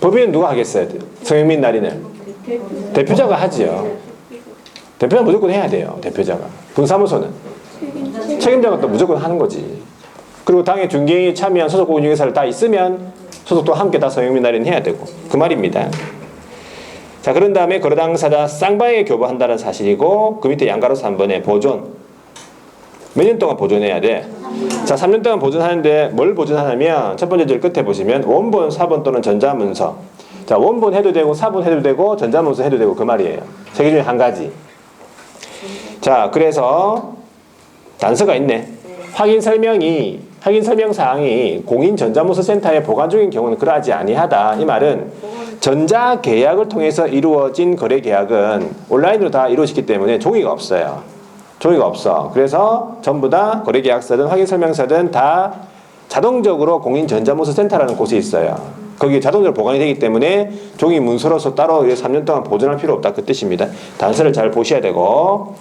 법인은 누가 하겠어요? 서명 및 날인을? 대표자가 하지요. 대표자 무조건 해야 돼요. 대표자가. 분사무소는 책임자가 또 무조건 하는 거지. 그리고 당의 중개인이 참여한 소속 공인중개사를 다 있으면 소속도 함께 다 서명 및 날인 해야 되고, 그 말입니다. 자, 그런 다음에 거래 당사자 쌍방에게 교부한다는 사실이고, 그 밑에 양가로서 3번에 보존. 몇 년 동안 보존해야 돼? 자, 3년 동안 보존하는데 뭘 보존하냐면, 첫 번째 줄 끝에 보시면 원본, 사본 또는 전자문서. 자, 원본 해도 되고 사본 해도 되고 전자문서 해도 되고, 그 말이에요. 세 개 중에 한 가지. 자, 그래서 단서가 있네. 확인 설명 사항이 공인 전자문서 센터에 보관 중인 경우는 그러하지 아니하다. 이 말은 전자 계약을 통해서 이루어진 거래 계약은 온라인으로 다 이루어지기 때문에 종이가 없어요. 종이가 없어. 그래서 전부 다 거래 계약서든 확인 설명서든 다 자동적으로 공인 전자문서 센터라는 곳이 있어요. 거기에 자동적으로 보관이 되기 때문에 종이 문서로서 따로 3년 동안 보존할 필요 없다, 그 뜻입니다. 단서를 잘 보셔야 되고,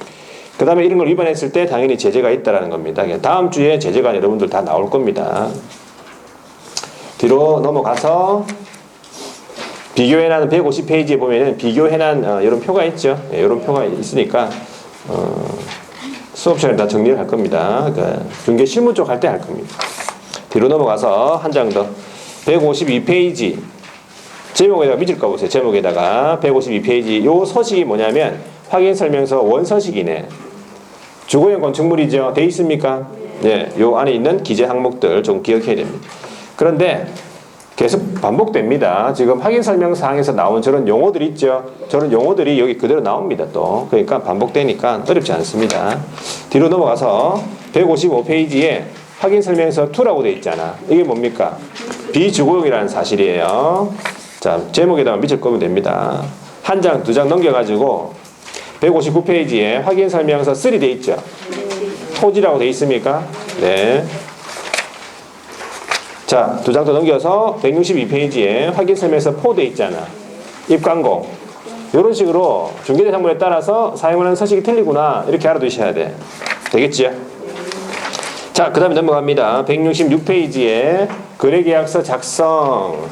그 다음에 이런 걸 위반했을 때 당연히 제재가 있다는 겁니다. 다음 주에 제재가 여러분들 다 나올 겁니다. 뒤로 넘어가서 비교해난 150페이지에 보면은 비교해난 이런 표가 있죠. 이런 표가 있으니까 수업 시간에 다 정리를 할 겁니다. 그러니까 중개 실무 쪽 할 때 할 겁니다. 뒤로 넘어가서 한 장 더. 152페이지. 제목에다가 밑줄 까보세요. 제목에다가 152페이지. 요 서식이 뭐냐면 확인 설명서 원서식이네. 주거용 건축물이죠. 돼 있습니까? 네. 요 안에 있는 기재 항목들 좀 기억해야 됩니다. 그런데 계속 반복됩니다. 지금 확인 설명 사항에서 나온 저런 용어들 있죠. 저런 용어들이 여기 그대로 나옵니다. 또 그러니까 반복되니까 어렵지 않습니다. 뒤로 넘어가서 155페이지에 확인 설명서 2라고 돼 있잖아. 이게 뭡니까? 비주거용이라는 사실이에요. 자, 제목에다가 밑줄 끄면 됩니다. 한 장, 두 장 넘겨가지고 159페이지에 확인 설명서 3 돼 있죠. 토지라고 돼 있습니까? 네. 자, 두 장 더 넘겨서 162페이지에 확인 설명서 4 돼 있잖아. 입광고. 이런 식으로 중개자 상문에 따라서 사용하는 서식이 틀리구나, 이렇게 알아두셔야 돼. 되겠지요? 자, 그 다음에 넘어갑니다. 166페이지에 거래계약서 작성.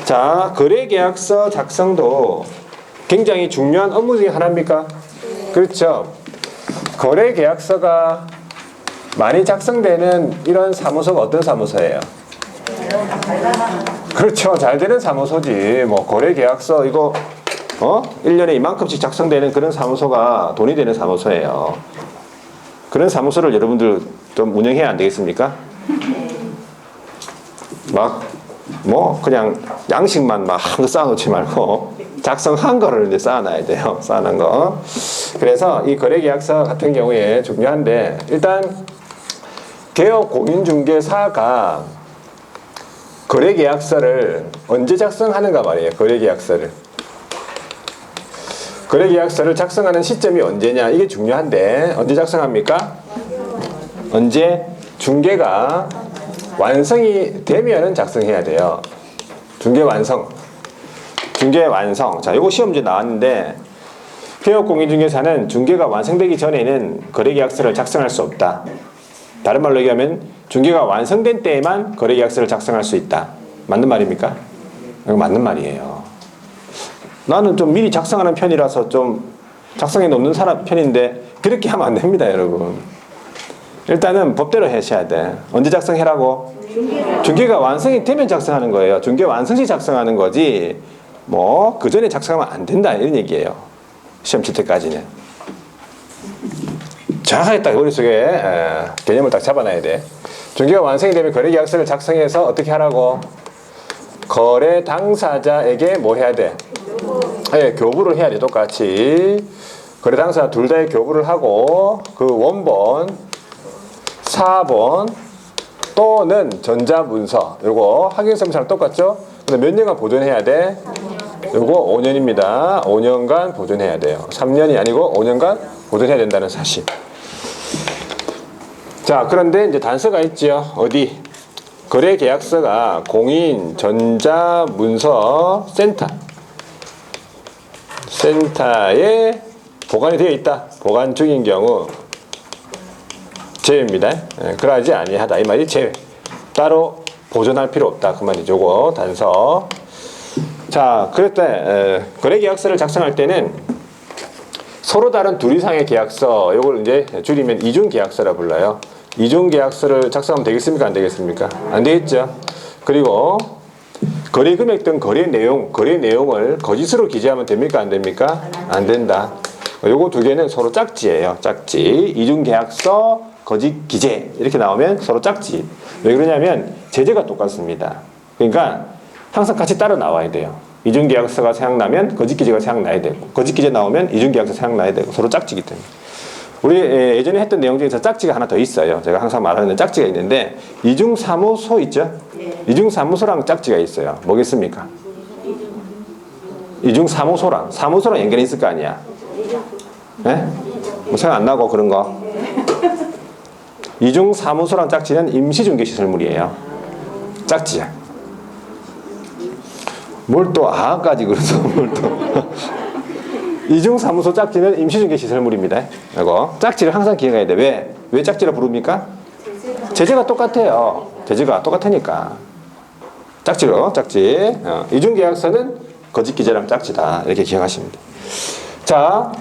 자, 거래계약서 작성도 굉장히 중요한 업무 중에 하나입니까? 그렇죠. 거래계약서가 많이 작성되는 이런 사무소가 어떤 사무소예요? 그렇죠. 잘 되는 사무소지. 뭐 거래계약서 이거 1년에 이만큼씩 작성되는 그런 사무소가 돈이 되는 사무소예요. 그런 사무소를 여러분들 좀 운영해야 안 되겠습니까? 그냥 양식만 막 쌓아놓지 말고 작성한 거를 이제 쌓아놔야 돼요. 쌓아놓은 거. 그래서 이 거래계약서 같은 경우에 중요한데, 일단 개업공인중개사가 거래계약서를 언제 작성하는가 말이에요. 거래계약서를 작성하는 시점이 언제냐, 이게 중요한데, 언제 작성합니까? 언제 중개가 완성이 되면은 작성해야 돼요. 중개 완성. 자, 요거 시험 문제 나왔는데, 개업공인중개사는 중개가 완성되기 전에는 거래계약서를 작성할 수 없다. 다른 말로 얘기하면 중개가 완성된 때에만 거래계약서를 작성할 수 있다. 맞는 말입니까? 이거 맞는 말이에요. 나는 좀 미리 작성하는 편이라서 좀 작성해 놓는 편인데, 그렇게 하면 안 됩니다, 여러분. 일단은 법대로 하셔야 돼. 언제 작성해라고? 중개가 완성이 되면 작성하는 거예요. 중개 완성 시 작성하는 거지, 그 전에 작성하면 안 된다, 이런 얘기예요. 시험 칠 때까지는. 정확하게 딱 머릿속에 개념을 딱 잡아놔야 돼. 중개가 완성이 되면 거래계약서를 작성해서 어떻게 하라고? 거래 당사자에게 뭐 해야 돼? 교부를 해야 돼. 똑같이 거래 당사자 둘 다의 교부를 하고, 그 원본, 사본 또는 전자문서, 요거 확인서명서랑 똑같죠? 근데 몇 년간 보존해야 돼? 요거 5년입니다. 5년간 보존해야 돼요. 3년이 아니고 5년간 보존해야 된다는 사실. 자, 그런데 이제 단서가 있죠. 어디? 거래계약서가 공인 전자문서 센터에 보관이 되어 있다. 보관 중인 경우 제외입니다. 그러지 아니하다 이 말이 제외. 따로 보존할 필요 없다 그 말이죠. 요거 단서. 자, 그럴 때 거래계약서를 작성할 때는 서로 다른 둘 이상의 계약서, 요걸 이제 줄이면 이중계약서라 불러요. 이중계약서를 작성하면 되겠습니까? 안 되겠습니까? 안 되겠죠. 그리고 거래 금액 등 거래 내용을 거짓으로 기재하면 됩니까? 안 됩니까? 안 된다. 요거 두 개는 서로 짝지예요. 짝지. 이중계약서, 거짓 기재 이렇게 나오면 서로 짝지. 왜 그러냐면 제재가 똑같습니다. 그러니까 항상 같이 따로 나와야 돼요. 이중계약서가 생각나면 거짓기재가 생각나야 되고, 거짓기재 나오면 이중계약서 생각나야 되고, 서로 짝지기 때문에. 우리 예전에 했던 내용 중에서 짝지가 하나 더 있어요. 제가 항상 말하는 짝지가 있는데, 이중사무소 있죠? 네. 이중사무소랑 짝지가 있어요. 뭐겠습니까? 이중사무소랑 연결이 있을 거 아니야? 네? 뭐 생각 안 나고 그런 거? 이중사무소랑 짝지는 임시중개시설물이에요. 짝지야. 뭘 또 아까지 그래서 뭘 또 이중사무소 짝지는 임시중개시설물입니다. 이거 짝지를 항상 기억해야 돼. 왜 짝지라 부릅니까? 제재가 똑같아요. 제재가 똑같으니까 짝지로 짝지. 이중계약서는 거짓기재랑 짝지다 이렇게 기억하시면 돼요. 자,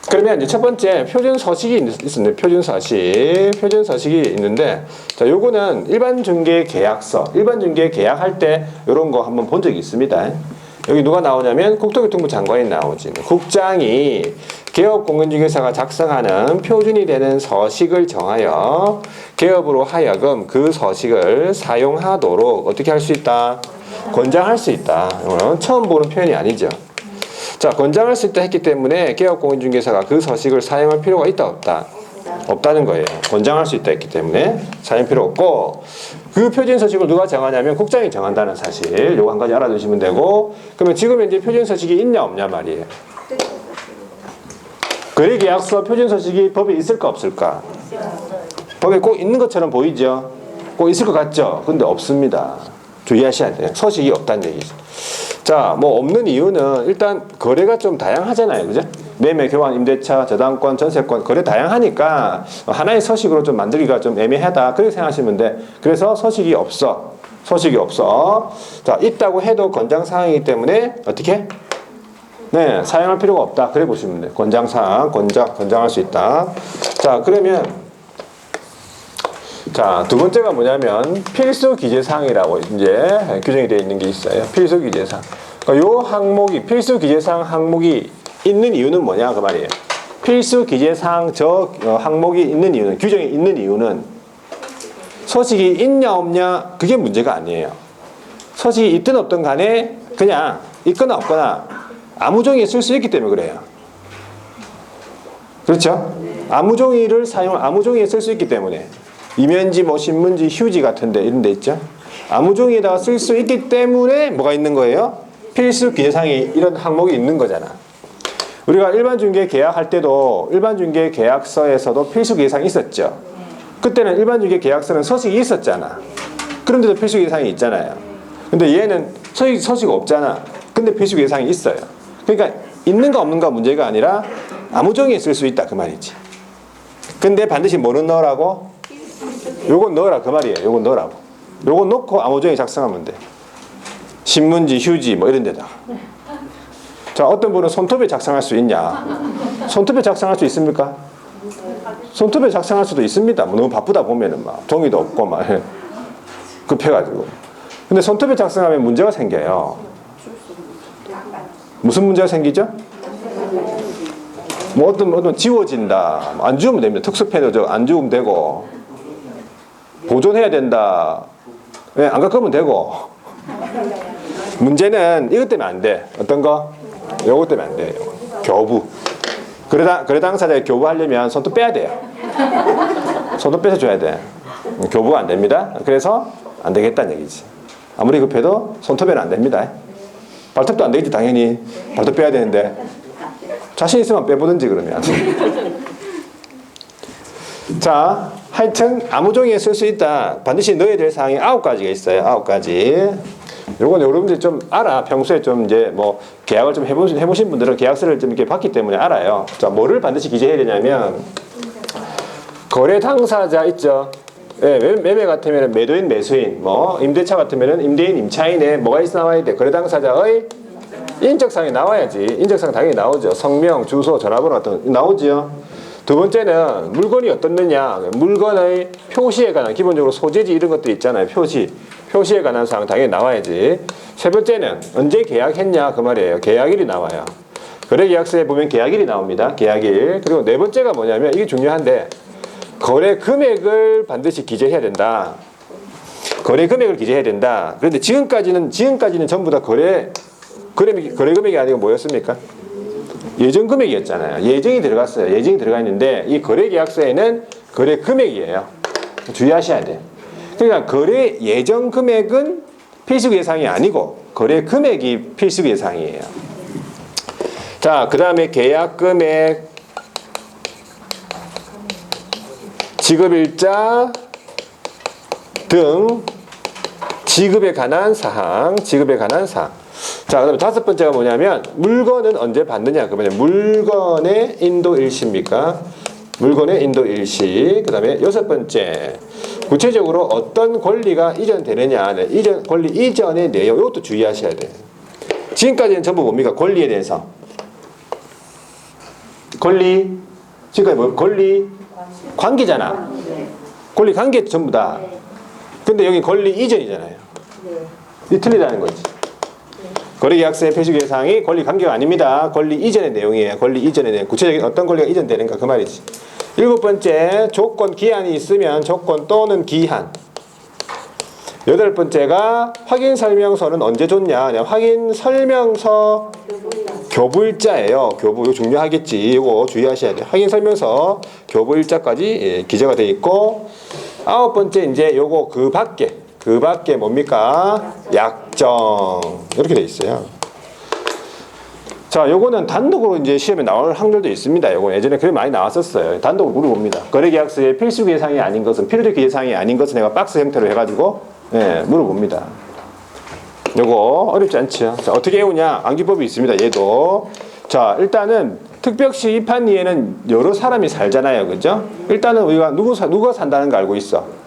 그러면 이제 첫 번째 표준서식이 있습니다. 표준서식이 있는데, 자, 요거는 일반 중개 계약서, 일반 중개 계약할 때 요런 거 한번 본 적이 있습니다. 여기 누가 나오냐면 국토교통부 장관이 나오지. 국장이 개업공인중개사가 작성하는 표준이 되는 서식을 정하여 개업으로 하여금 그 서식을 사용하도록 어떻게 할 수 있다? 권장할 수 있다. 이거는 처음 보는 표현이 아니죠. 자, 권장할 수 있다 했기 때문에 개업공인중개사가 그 서식을 사용할 필요가 있다 없다? 없다는 거예요. 권장할 수 있다 했기 때문에 사용할 필요 없고, 그 표준 서식을 누가 정하냐면 국장이 정한다는 사실, 요거 한 가지 알아두시면 되고, 그러면 지금 현재 표준 서식이 있냐 없냐 말이에요. 거래계약서 표준 서식이 법에 있을까 없을까? 법에 꼭 있는 것처럼 보이죠? 꼭 있을 것 같죠? 근데 없습니다. 주의하셔야 돼요. 서식이 없다는 얘기죠. 자, 뭐 없는 이유는 일단 거래가 좀 다양하잖아요. 그죠? 매매, 교환, 임대차, 저당권, 전세권 거래 다양하니까 하나의 서식으로 좀 만들기가 좀 애매하다. 그렇게 생각하시면 돼. 그래서 서식이 없어. 자, 있다고 해도 권장사항이기 때문에 어떻게? 네, 사용할 필요가 없다. 그래 보시면 돼요. 권장사항, 권장할 수 있다. 자, 그러면 자, 두 번째가 뭐냐면 필수 기재사항이라고 이제 규정이 되어 있는 게 있어요. 필수 기재사항. 그러니까 요 항목이 필수 기재사항 항목이 있는 이유는 뭐냐 그 말이에요. 필수 기재사항 항목이 있는 이유는, 규정이 있는 이유는 서식이 있냐 없냐 그게 문제가 아니에요. 서식이 있든 없든 간에 그냥 있거나 없거나 아무 종이에 쓸 수 있기 때문에 그래요. 그렇죠? 아무 종이에 쓸 수 있기 때문에. 이면지, 뭐 신문지, 휴지 같은데 이런 데 있죠. 아무 종이에다가 쓸 수 있기 때문에 뭐가 있는 거예요? 필수 기재사항이 이런 항목이 있는 거잖아. 우리가 일반 중개 계약할 때도 일반 중개 계약서에서도 필수 기재사항이 있었죠. 그때는 일반 중개 계약서는 서식이 있었잖아. 그런데도 필수 기재사항이 있잖아요. 근데 얘는 서식 없잖아. 근데 필수 기재사항이 있어요. 그러니까 있는가 없는가 문제가 아니라 아무 종이에 쓸 수 있다 그 말이지. 근데 반드시 뭐는 넣으라고? 요건 넣으라 그 말이에요. 요건 넣으라고. 요건 넣고 아무 종이 작성하면 돼. 신문지, 휴지 뭐 이런 데다가. 자, 어떤 분은 손톱에 작성할 수 있냐? 손톱에 작성할 수 있습니까? 손톱에 작성할 수도 있습니다. 뭐 너무 바쁘다 보면은 막 종이도 없고 막 급해가지고. 근데 손톱에 작성하면 문제가 생겨요. 무슨 문제가 생기죠? 뭐 어떤 지워진다. 안 지우면 됩니다. 특수펜도 안 지우면 되고. 보존해야 된다. 왜? 안 깎으면 되고. 문제는 이것 때문에 안 돼. 어떤 거? 요것 때문에 안 돼. 교부. 거래 당사자에 교부하려면 손톱 빼야 돼요. 손톱 빼서 줘야 돼. 교부가 안 됩니다. 그래서 안 되겠다는 얘기지. 아무리 급해도 손톱에는 안 됩니다. 발톱도 안 되겠지 당연히. 발톱 빼야 되는데. 자신 있으면 빼보든지 그러면. 자, 하여튼 아무 종이에 쓸 수 있다. 반드시 넣어야 될 사항이 9가지가 있어요. 9가지. 요건 여러분들이 좀 알아. 평소에 좀 이제 뭐 계약을 좀 해보신 분들은 계약서를 좀 이렇게 봤기 때문에 알아요. 자, 뭐를 반드시 기재해야 되냐면 거래 당사자 있죠. 예, 매매 같으면 매도인, 매수인, 뭐 임대차 같으면 임대인, 임차인에 뭐가 있어 나와야 돼. 거래 당사자의 인적사항이 나와야지. 인적사항 당연히 나오죠. 성명, 주소, 전화번호 같은 거 나오죠. 두 번째는 물건이 어떻느냐. 물건의 표시에 관한 기본적으로 소재지 이런 것들 있잖아요. 표시에 관한 사항 당연히 나와야지. 세 번째는 언제 계약했냐 그 말이에요. 계약일이 나와요. 거래계약서에 보면 계약일이 나옵니다. 계약일. 그리고 네 번째가 뭐냐면 이게 중요한데 거래 금액을 반드시 기재해야 된다. 거래 금액을 기재해야 된다. 그런데 지금까지는 전부 다 거래 금액이 아니고 뭐였습니까? 예정 금액이었잖아요. 예정이 들어갔어요. 예정이 들어가 있는데 이 거래계약서에는 거래 금액이에요. 주의하셔야 돼요. 그러니까 거래 예정 금액은 필수 예상이 아니고 거래 금액이 필수 예상이에요. 자, 그 다음에 계약 금액, 지급일자 등 지급에 관한 사항. 자, 그다음에 다섯 번째가 뭐냐면 물건은 언제 받느냐. 그러면 물건의 인도 일시입니까? 물건의 인도 일시. 그다음에 여섯 번째 구체적으로 어떤 권리가 이전되느냐. 권리 이전의 내용. 이것도 주의하셔야 돼요. 지금까지는 전부 뭡니까? 권리에 대해서. 지금까지 뭐 권리 관계잖아. 권리 관계 전부 다. 근데 여기 권리 이전이잖아요. 이 틀리다는 거지. 거래계약서의 표시계상이 권리 관계가 아닙니다. 권리 이전의 내용이에요. 권리 이전의 내용. 구체적인 어떤 권리가 이전되는가 그 말이지. 일곱 번째, 조건 기한이 있으면 조건 또는 기한. 여덟 번째가 확인 설명서는 언제 줬냐. 확인 설명서 교부일자예요. 교부 이거 중요하겠지. 이거 주의하셔야 돼요. 확인 설명서 교부일자까지 기재가 돼 있고 아홉 번째 이제 요거 그 밖에 뭡니까? 약정. 이렇게 돼 있어요. 자, 요거는 단독으로 이제 시험에 나올 확률도 있습니다. 요거 예전에 그게 많이 나왔었어요. 단독으로 물어봅니다. 거래계약서의 필수 예상이 아닌 것은, 필요적 예상이 아닌 것은 내가 박스 형태로 해가지고, 물어봅니다. 요거 어렵지 않죠. 자, 어떻게 해오냐? 암기법이 있습니다. 얘도. 자, 일단은 특별시 입한리에는 여러 사람이 살잖아요. 그죠? 일단은 우리가 누가 산다는 거 알고 있어?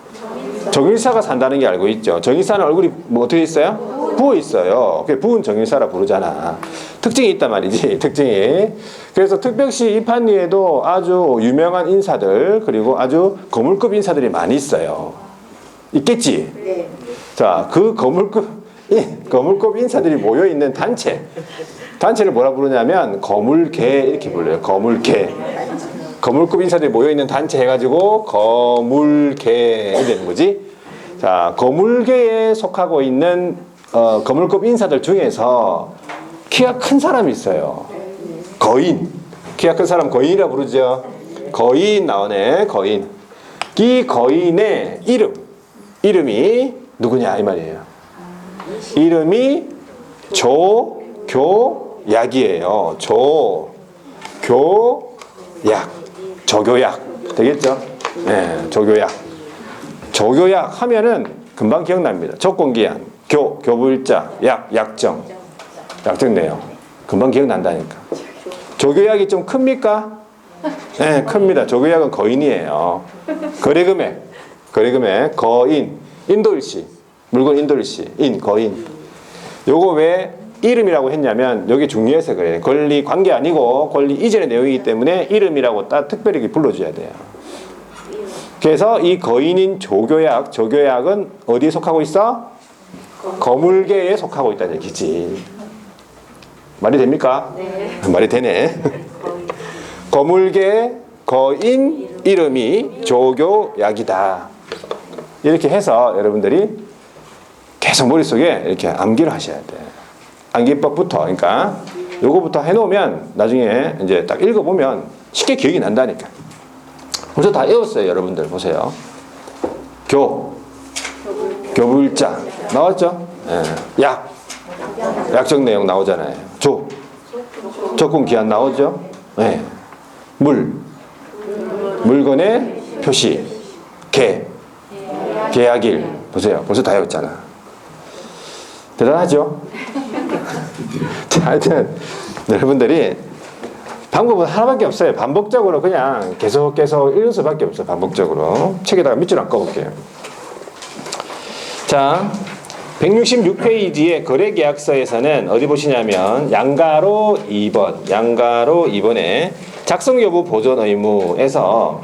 정일사가 산다는 게 알고 있죠. 정일사는 얼굴이 뭐 어떻게 있어요? 부어 있어요. 부은 정일사라 부르잖아. 특징이 있단 말이지. 특징이. 그래서 특별시 입한리에도 아주 유명한 인사들 그리고 아주 거물급 인사들이 많이 있어요. 있겠지? 네. 자, 그 거물급 인사들이 모여 있는 단체를 뭐라 부르냐면 거물계 이렇게 불러요. 거물급 인사들이 모여있는 단체 해가지고 거물계 되는 거지. 자, 거물계에 속하고 있는 거물급 인사들 중에서 키가 큰 사람이 있어요. 거인. 키가 큰 사람 거인이라 부르죠. 거인 나오네. 거인. 이 거인의 이름이 누구냐 이 말이에요. 이름이 조교약이에요. 조교약 되겠죠? 네, 조교약 하면은 금방 기억납니다. 조건기한, 교부일자, 약정 내용 금방 기억난다니까. 조교약이 좀 큽니까? 네, 큽니다. 조교약은 거인이에요. 거래금액, 거인, 인도일시, 물건 인도일시, 거인. 요거 왜 이름이라고 했냐면 여기 중요해서 그래요. 권리 관계 아니고 권리 이전의 내용이기 때문에 이름이라고 딱 특별히 불러줘야 돼요. 그래서 이 거인인 조교약은 어디에 속하고 있어? 거물계에 속하고 있다는 얘기지. 말이 됩니까? 네. 말이 되네. 거물계 거인 이름이 조교약이다. 이렇게 해서 여러분들이 계속 머릿속에 이렇게 암기를 하셔야 돼요. 암기법부터, 그러니까 요거부터 해놓으면 나중에 이제 딱 읽어보면 쉽게 기억이 난다니까. 벌써 다 외웠어요, 여러분들 보세요. 교부일자 나왔죠? 예. 약정 내용 나오잖아요. 조건 기한 나오죠? 예. 물건의 표시, 계약일 보세요. 벌써 다 외웠잖아. 대단하죠? 자, 하여튼 여러분들이 방법은 하나밖에 없어요. 반복적으로 그냥 계속 읽을 수밖에 없어요. 반복적으로. 책에다가 밑줄 안 꺼볼게요. 자, 166페이지의 거래계약서에서는 어디 보시냐면 양가로 2번에 작성 여부 보존 의무에서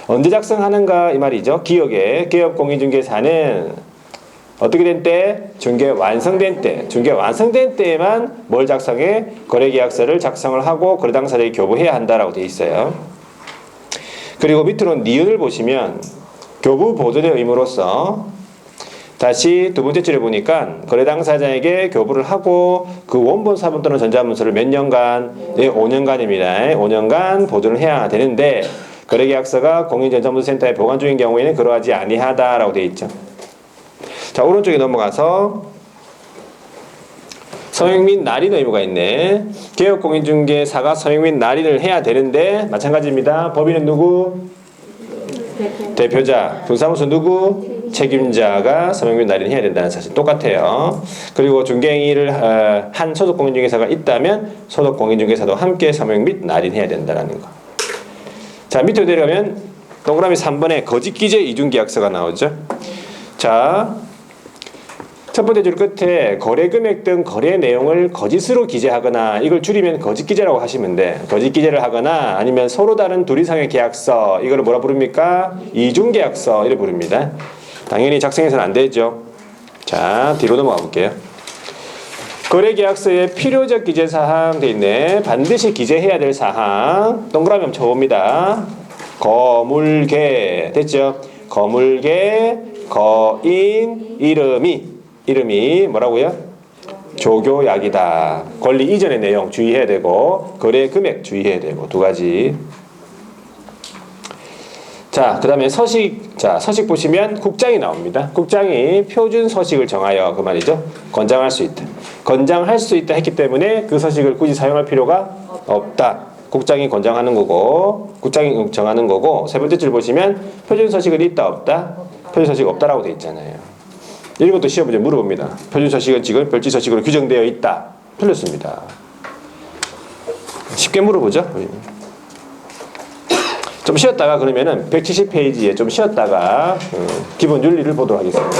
언제 작성하는가 이 말이죠. 기업공인중개사는 어떻게 된 때? 중개 완성된 때에만 뭘 작성해? 거래계약서를 작성을 하고 거래 당사자에게 교부해야 한다라고 되어 있어요. 그리고 밑으로 니은을 보시면 교부 보존의 의무로서 다시 두 번째 줄에 보니까 거래 당사자에게 교부를 하고 그 원본 사본 또는 전자문서를 몇 년간? 네, 5년간입니다. 5년간 보존을 해야 되는데 거래계약서가 공인전자문서센터에 보관 중인 경우에는 그러하지 아니하다라고 되어 있죠. 자, 오른쪽에 넘어가서 서명 및 날인 의무가 있네. 개업공인중개사가 서명 및 날인을 해야 되는데 마찬가지입니다. 법인은 누구? 대표자. 동사무소 누구? 책임자가 서명 및 날인을 해야 된다는 사실 똑같아요. 그리고 중개행위를 한 소속공인중개사가 있다면 소속공인중개사도 함께 서명 및 날인해야 된다는 거. 자, 밑으로 내려가면 동그라미 3번에 거짓기재 이중계약서가 나오죠. 자, 첫 번째 줄 끝에 거래 금액 등 거래 내용을 거짓으로 기재하거나 이걸 줄이면 거짓 기재라고 하시면 돼. 거짓 기재를 하거나 아니면 서로 다른 둘 이상의 계약서 이걸 뭐라 부릅니까? 이중 계약서 이래 부릅니다. 당연히 작성해서는 안 되죠. 자, 뒤로 넘어가 볼게요. 거래 계약서에 필요적 기재 사항 돼 있네. 반드시 기재해야 될 사항. 동그라미 한번 쳐봅니다. 거물개 됐죠? 거물개 거인 이름이 뭐라고요? 조교약이다. 권리 이전의 내용 주의해야 되고 거래 금액 주의해야 되고 두 가지. 자, 그 다음에 서식. 자, 서식 보시면 국장이 나옵니다. 국장이 표준 서식을 정하여 그 말이죠. 건장할 수 있다. 건장할 수 있다 했기 때문에 그 서식을 굳이 사용할 필요가 없다. 국장이 권장하는 거고 국장이 정하는 거고 세 번째 줄 보시면 표준 서식은 있다 없다? 표준 서식 없다라고 돼 있잖아요. 이런 것도 시험 문제 물어봅니다. 표준 서식은 지금 별지 서식으로 규정되어 있다. 틀렸습니다. 쉽게 물어보죠. 좀 쉬었다가 그러면은 170페이지에 좀 쉬었다가 기본 윤리를 보도록 하겠습니다.